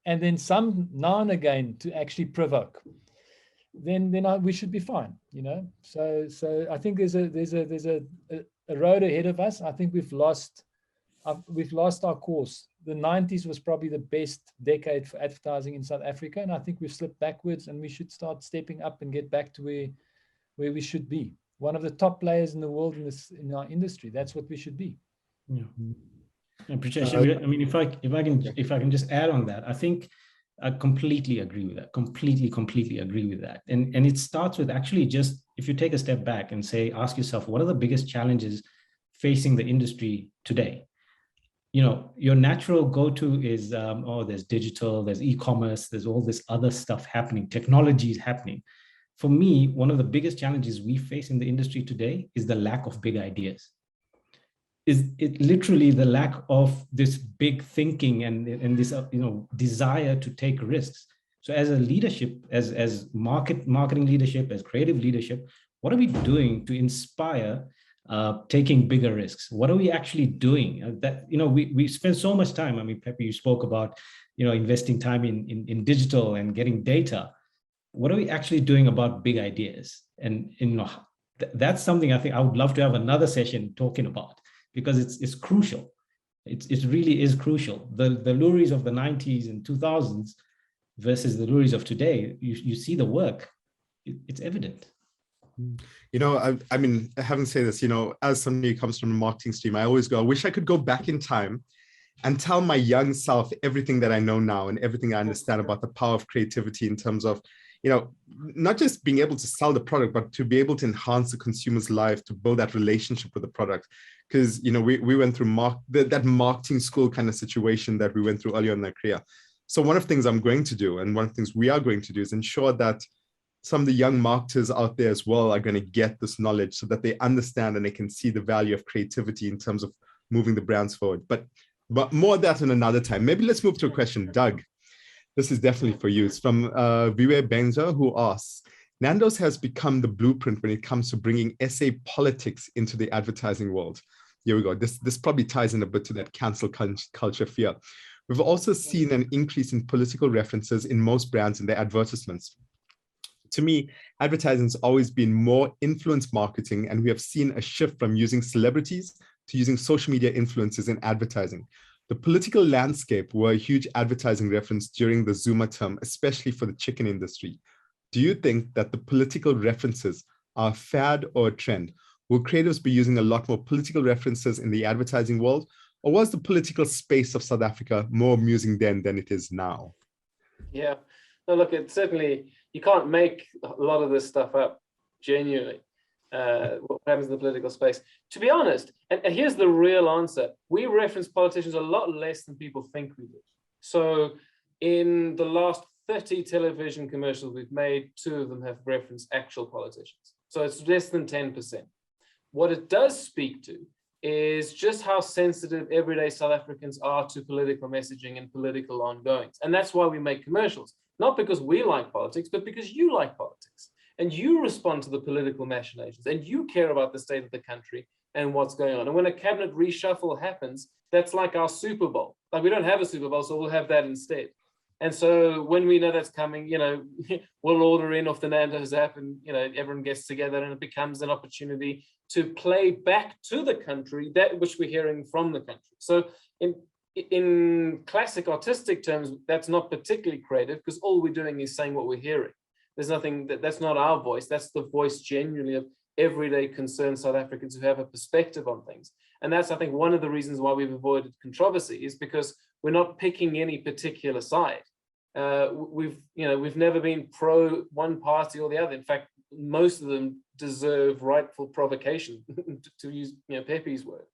and then some now and again to actually provoke, then we should be fine, So I think there's a road ahead of us. I think we've lost our course. The 90s was probably the best decade for advertising in South Africa, and I think we've slipped backwards, and we should start stepping up and get back to where we should be. One of the top players in the world in our industry. That's what we should be. Yeah. And Preetesh, I mean, if I can just add on that, I think I completely agree with that. Completely agree with that. And it starts with actually just, if you take a step back and ask yourself, what are the biggest challenges facing the industry today? Your natural go-to is, there's digital, there's e-commerce, there's all this other stuff happening, technology is happening. For me, one of the biggest challenges we face in the industry today is the lack of big ideas. Is it literally the lack of this big thinking and this desire to take risks? So as a leadership, as marketing leadership, as creative leadership, what are we doing to inspire taking bigger risks? What are we actually doing? We spend so much time. I mean, Pepe, you spoke about investing time in digital and getting data. What are we actually doing about big ideas? And that's something I think I would love to have another session talking about, because it's crucial. It really is crucial. The Loeries of the 90s and 2000s versus the Loeries of today, you see the work, it's evident. You know, I mean, I haven't said this, you know, as somebody who comes from a marketing stream, I always go, I wish I could go back in time and tell my young self everything that I know now and everything I understand about the power of creativity in terms of, you know, not just being able to sell the product, but to be able to enhance the consumer's life, to build that relationship with the product. Because, you know, we went through that marketing school kind of situation that we went through earlier in their career. So one of the things I'm going to do, and one of the things we are going to do, is ensure that some of the young marketers out there as well are going to get this knowledge so that they understand and they can see the value of creativity in terms of moving the brands forward. But more of that in another time. Maybe let's move to a question. Doug, this is definitely for you. It's from Viwe Benza, who asks, Nando's has become the blueprint when it comes to bringing SA politics into the advertising world. Here we go. This probably ties in a bit to that cancel culture fear. We've also seen an increase in political references in most brands in their advertisements. To me, advertising has always been more influence marketing, and we have seen a shift from using celebrities to using social media influencers in advertising. The political landscape were a huge advertising reference during the Zuma term, especially for the chicken industry. Do you think that the political references are a fad or a trend? Will creatives be using a lot more political references in the advertising world, or was the political space of South Africa more amusing then than it is now? Yeah, no, look, it's certainly, you can't make a lot of this stuff up genuinely. What happens in the political space. To be honest, and here's the real answer, we reference politicians a lot less than people think we do. So in the last 30 television commercials we've made, 2 of them have referenced actual politicians. So it's less than 10%. What it does speak to is just how sensitive everyday South Africans are to political messaging and political ongoings. And that's why we make commercials, not because we like politics, but because you like politics. And you respond to the political machinations, and you care about the state of the country and what's going on. And when a cabinet reshuffle happens, that's like our Super Bowl. Like, we don't have a Super Bowl, so we'll have that instead. And so when we know that's coming, you know, we'll order in off the Nando's app, and, you know, everyone gets together, and it becomes an opportunity to play back to the country that which we're hearing from the country. So in classic artistic terms, that's not particularly creative, because all we're doing is saying what we're hearing. There's nothing, that's not our voice. That's the voice genuinely of everyday concerned South Africans who have a perspective on things. And that's, I think, one of the reasons why we've avoided controversy, is because we're not picking any particular side. We've never been pro one party or the other. In fact, most of them deserve rightful provocation, to use Pepe's word.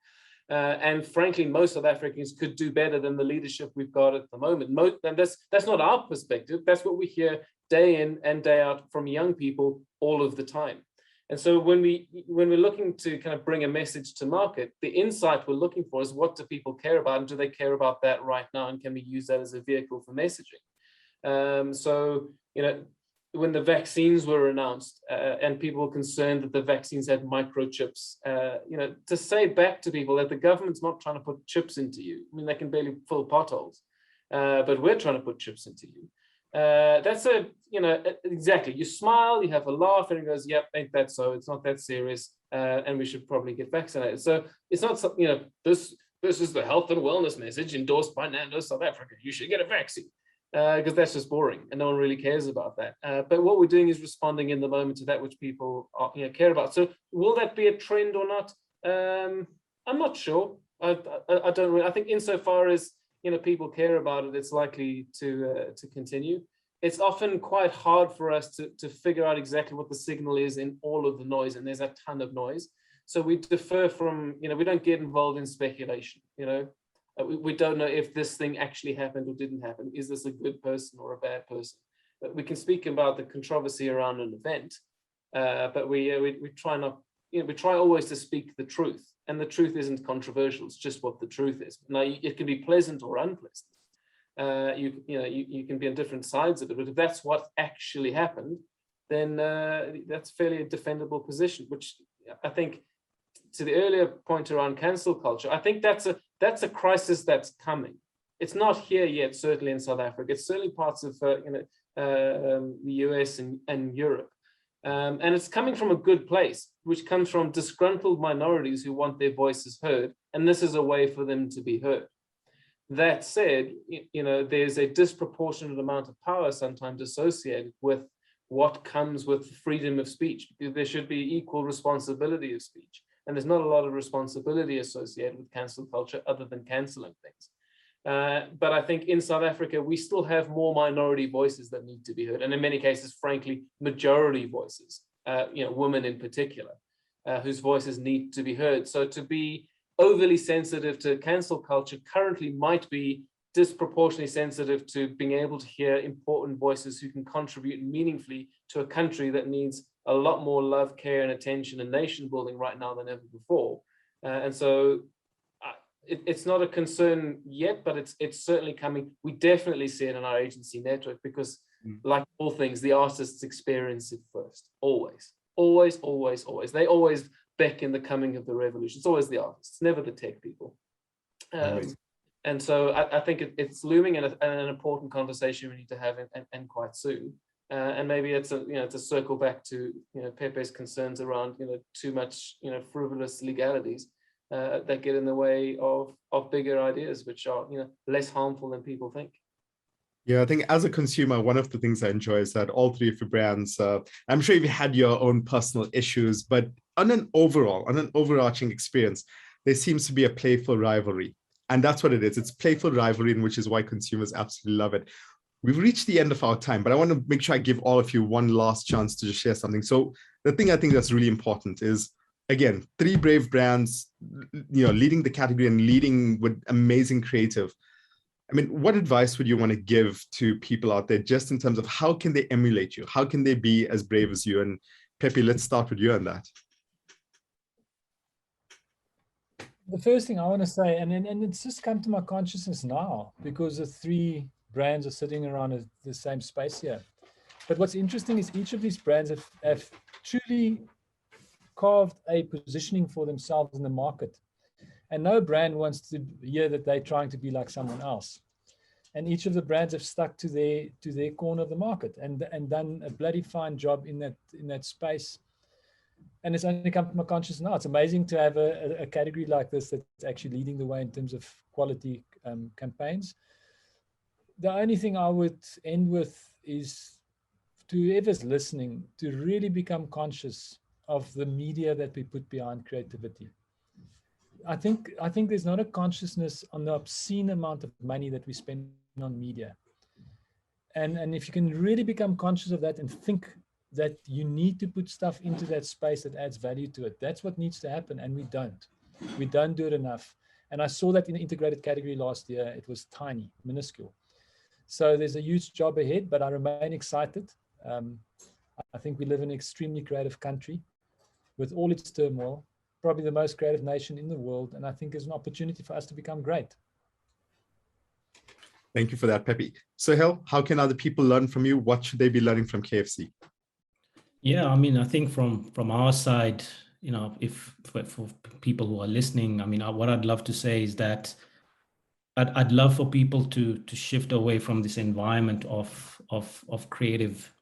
And frankly, most South Africans could do better than the leadership we've got at the moment. And that's not our perspective. That's what we hear day in and day out from young people all of the time. And so when we're looking to kind of bring a message to market, the insight we're looking for is, what do people care about, and do they care about that right now, and can we use that as a vehicle for messaging? So, you know, when the vaccines were announced and people were concerned that the vaccines had microchips, to say back to people that the government's not trying to put chips into you. I mean, they can barely fill potholes, but we're trying to put chips into you. That's exactly, you smile, you have a laugh, and it goes, yep, ain't that so, it's not that serious, and we should probably get vaccinated. So it's not, this is the health and wellness message endorsed by Nando South Africa, you should get a vaccine, because that's just boring and no one really cares about that. But what we're doing is responding in the moment to that which people care about. So will that be a trend or not? I'm not sure. I don't really, I think insofar as people care about it, it's likely to continue. It's often quite hard for us to figure out exactly what the signal is in all of the noise, and there's a ton of noise. So we defer from, we don't get involved in speculation. We don't know if this thing actually happened or didn't happen. Is this a good person or a bad person? But we can speak about the controversy around an event, but we try not, we try always to speak the truth. And the truth isn't controversial, it's just what the truth is. Now, it can be pleasant or unpleasant. You can be on different sides of it, but if that's what actually happened, then that's fairly a defendable position, which I think, to the earlier point around cancel culture, I think that's a crisis that's coming. It's not here yet, certainly in South Africa. It's certainly parts of the US and Europe. And it's coming from a good place, which comes from disgruntled minorities who want their voices heard, and this is a way for them to be heard. That said, there's a disproportionate amount of power sometimes associated with what comes with freedom of speech. There should be equal responsibility of speech. And there's not a lot of responsibility associated with cancel culture other than canceling things. But I think in South Africa, we still have more minority voices that need to be heard. And in many cases, frankly, majority voices, women in particular, whose voices need to be heard. So to be overly sensitive to cancel culture currently might be disproportionately sensitive to being able to hear important voices who can contribute meaningfully to a country that needs a lot more love, care, and attention and nation building right now than ever before. And so it's not a concern yet, but it's certainly coming. We definitely see it in our agency network because, like all things, the artists experience it first. Always, always, always, always. They always beckon the coming of the revolution. It's always the artists, never the tech people. And so I think it's looming and an important conversation we need to have and quite soon. And maybe it's a circle back to Pepe's concerns around too much frivolous legalities that get in the way of bigger ideas, which are less harmful than people think. Yeah, I think as a consumer, one of the things I enjoy is that all three of your brands, I'm sure you've had your own personal issues, but on an overarching experience, there seems to be a playful rivalry. And that's what it is. It's playful rivalry, and which is why consumers absolutely love it. We've reached the end of our time, but I want to make sure I give all of you one last chance to just share something. So the thing I think that's really important is, again, three brave brands, leading the category and leading with amazing creative. I mean, what advice would you want to give to people out there just in terms of how can they emulate you? How can they be as brave as you? And Pepe, let's start with you on that. The first thing I want to say, and it's just come to my consciousness now, because the three brands are sitting around the same space here. But what's interesting is each of these brands have truly carved a positioning for themselves in the market. And no brand wants to hear that they're trying to be like someone else. And each of the brands have stuck to their corner of the market and done a bloody fine job in that space. And it's only come to my consciousness now. It's amazing to have a category like this that's actually leading the way in terms of quality campaigns. The only thing I would end with is to whoever's listening to really become conscious of the media that we put behind creativity. I think there's not a consciousness on the obscene amount of money that we spend on media. And if you can really become conscious of that and think that you need to put stuff into that space that adds value to it, that's what needs to happen. And we don't do it enough. And I saw that in the integrated category last year. It was tiny, minuscule. So there's a huge job ahead, but I remain excited. I think we live in an extremely creative country with all its turmoil, probably the most creative nation in the world. And I think there's an opportunity for us to become great. Thank you for that, Pepe. Suhayl, how can other people learn from you? What should they be learning from KFC? Yeah, I mean, I think from our side, if for people who are listening, I mean, what I'd love to say is that I'd love for people to shift away from this environment of creative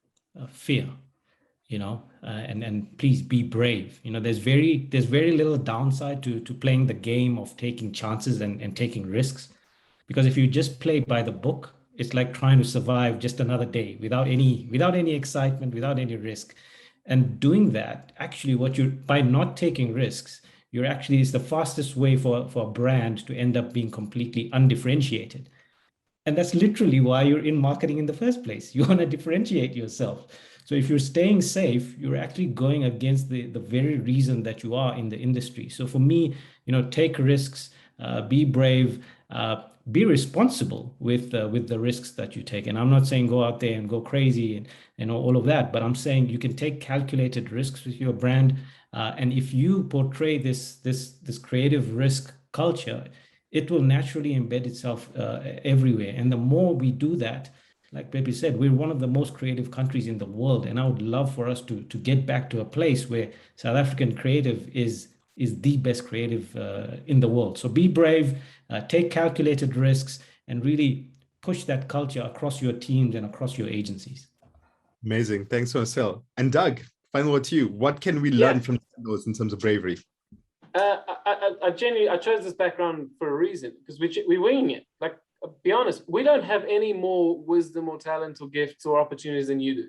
fear, and please be brave. There's very little downside to playing the game of taking chances and taking risks, because if you just play by the book, it's like trying to survive just another day without any excitement, without any risk. And doing that, actually, by not taking risks, it's the fastest way for a brand to end up being completely undifferentiated. And that's literally why you're in marketing in the first place. You want to differentiate yourself. So if you're staying safe, you're actually going against the very reason that you are in the industry. So for me, take risks, be brave, be responsible with the risks that you take. And I'm not saying go out there and go crazy and all of that, but I'm saying you can take calculated risks with your brand. And if you portray this creative risk culture, it will naturally embed itself everywhere. And the more we do that, like Pepe said, we're one of the most creative countries in the world. And I would love for us to get back to a place where South African creative is the best creative in the world. So be brave, take calculated risks, and really push that culture across your teams and across your agencies. Amazing. Thanks so much, Suhayl. And Doug, final word to you. What can we learn from those in terms of bravery? I chose this background for a reason, because we're winging it. Like, be honest, we don't have any more wisdom or talent or gifts or opportunities than you do.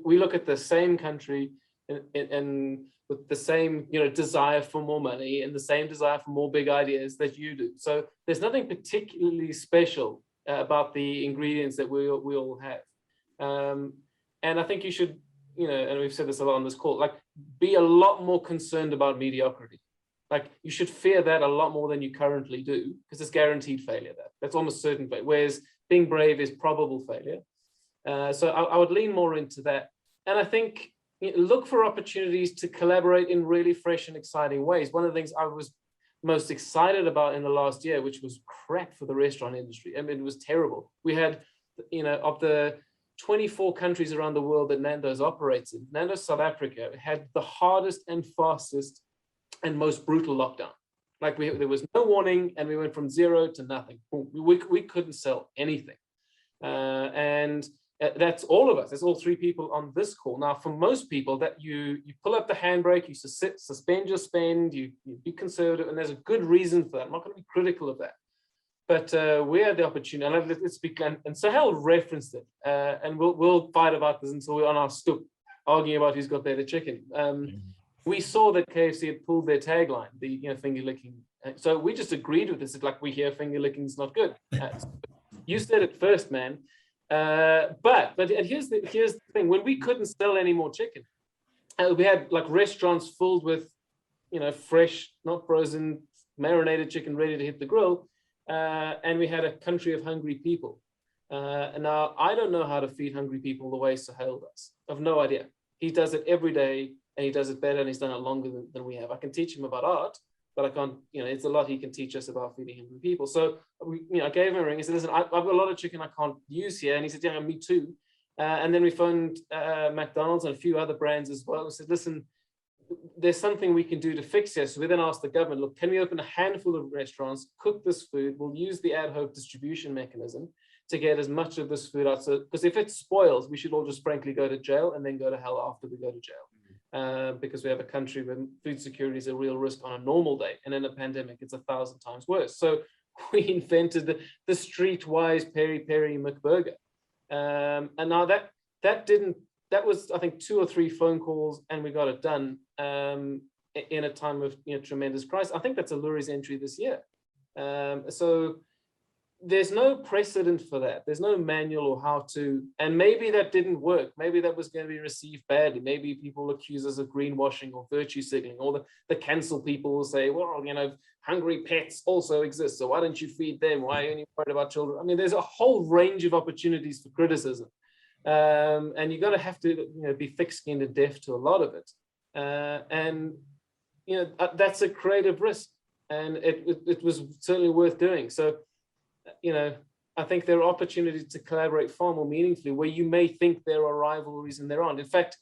we look at the same country and with the same, desire for more money and the same desire for more big ideas that you do. So there's nothing particularly special about the ingredients that we all have. And I think you should, and we've said this a lot on this call, like be a lot more concerned about mediocrity. Like you should fear that a lot more than you currently do, because it's guaranteed failure. That's almost certain failure. Whereas being brave is probable failure. So I would lean more into that. And I think look for opportunities to collaborate in really fresh and exciting ways. One of the things I was most excited about in the last year, which was crap for the restaurant industry. I mean, it was terrible. We had, of the 24 countries around the world that Nando's operates in, Nando's South Africa had the hardest and fastest and most brutal lockdown. Like there was no warning, and we went from 0 to nothing. We couldn't sell anything. And that's all of us. There's all 3 people on this call. Now, for most people, that you pull up the handbrake, you suspend your spend, you be conservative, and there's a good reason for that. I'm not going to be critical of that. But we had the opportunity, and let's speak. And Suhayl referenced it, and we'll fight about this until we're on our stoop, arguing about who's got better chicken. We saw that KFC had pulled their tagline, the finger licking. So we just agreed with this. It's like we hear finger licking is not good. You said it first, man. But here's the thing: when we couldn't sell any more chicken, we had like restaurants filled with, fresh, not frozen, marinated chicken ready to hit the grill, and we had a country of hungry people. And now I don't know how to feed hungry people the way Suhayl does. I've no idea. He does it every day, and he does it better, and he's done it longer than we have. I can teach him about art, but I can't, it's a lot he can teach us about feeding hungry people. So I gave him a ring. He said, listen, I've got a lot of chicken I can't use here. And he said, yeah, me too. And then we phoned McDonald's and a few other brands as well. We said, listen, there's something we can do to fix this. So we then asked the government, look, can we open a handful of restaurants, cook this food? We'll use the ad hoc distribution mechanism to get as much of this food out. So, because if it spoils, we should all just frankly go to jail and then go to hell after we go to jail. Because we have a country where food security is a real risk on a normal day. And in a pandemic, it's 1,000 times worse. So we invented the streetwise peri-peri McBurger. And now that was, I think, 2 or 3 phone calls, and we got it done in a time of tremendous crisis. I think that's a Loeries entry this year. So there's no precedent for that. There's no manual or how to, and maybe that didn't work. Maybe that was going to be received badly. Maybe people accuse us of greenwashing or virtue signaling, or the cancel people will say, well, hungry pets also exist, so why don't you feed them? Why are you only worried about children? I mean, there's a whole range of opportunities for criticism. And you're going to have to be thick-skinned and deaf to a lot of it. And that's a creative risk, and it was certainly worth doing. So I think there are opportunities to collaborate far more meaningfully where you may think there are rivalries and there aren't. In fact,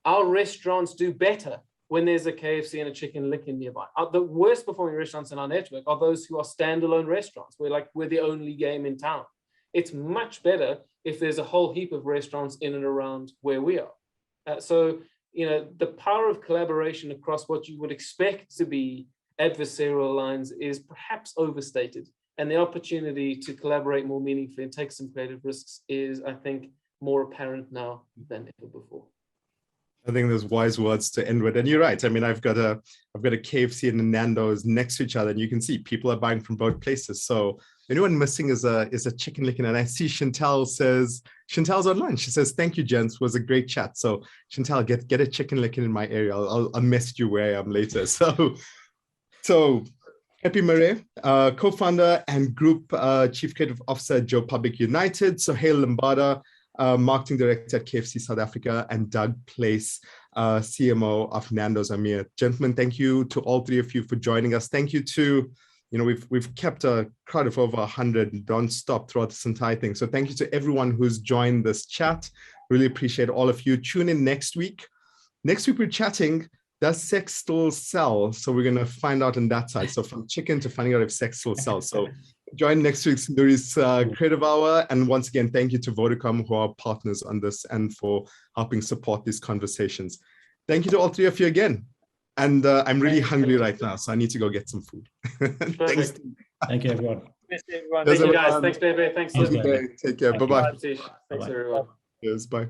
our restaurants do better when there's a KFC and a Chicken Licken nearby. The worst performing restaurants in our network are those who are standalone restaurants. We're the only game in town. It's much better if there's a whole heap of restaurants in and around where we are. So the power of collaboration across what you would expect to be adversarial lines is perhaps overstated. And the opportunity to collaborate more meaningfully and take some creative risks is, I think, more apparent now than ever before. I think there's wise words to end with, and you're right. I mean, I've got a KFC and a Nando's next to each other, and you can see people are buying from both places. So anyone missing is a Chicken Licken. And I see Chantal's online. She says, "Thank you, gents. Was a great chat." So Chantal, get a Chicken Licken in my area. I'll message you where I am later. So. Pepe Marais, co-founder and group chief creative officer at Joe Public United, Suhayl Limbada, marketing director at KFC South Africa, and Doug Place, CMO of Nando's Amir. Gentlemen, thank you to all 3 of you for joining us. Thank you to, we've kept a crowd of over 100 non-stop throughout this entire thing. So thank you to everyone who's joined this chat. Really appreciate all of you. Tune in next week. Next week, we're chatting, does sex still sell? So we're going to find out on that side. So from chicken to finding out if sex still sells. So join next week's Loeries Creative Hour. And once again, thank you to Vodacom, who are partners on this, and for helping support these conversations. Thank you to all 3 of you again. And I'm really hungry right now, so I need to go get some food. Thanks. Thank you, everyone. Thanks, everyone. Thank you, guys. Thanks, Pepe. Thanks. Take care. Bye-bye. Thanks, everyone. Cheers. Bye.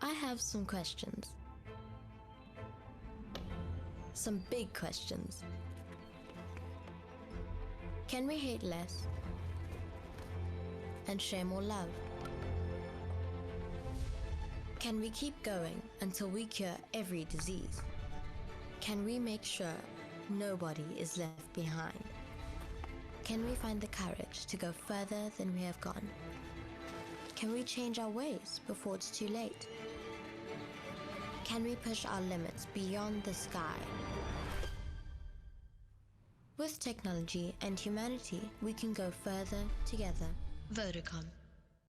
I have some questions. Some big questions. Can we hate less and share more love? Can we keep going until we cure every disease? Can we make sure nobody is left behind? Can we find the courage to go further than we have gone? Can we change our ways before it's too late? Can we push our limits beyond the sky? With technology and humanity, we can go further together. Vodacom.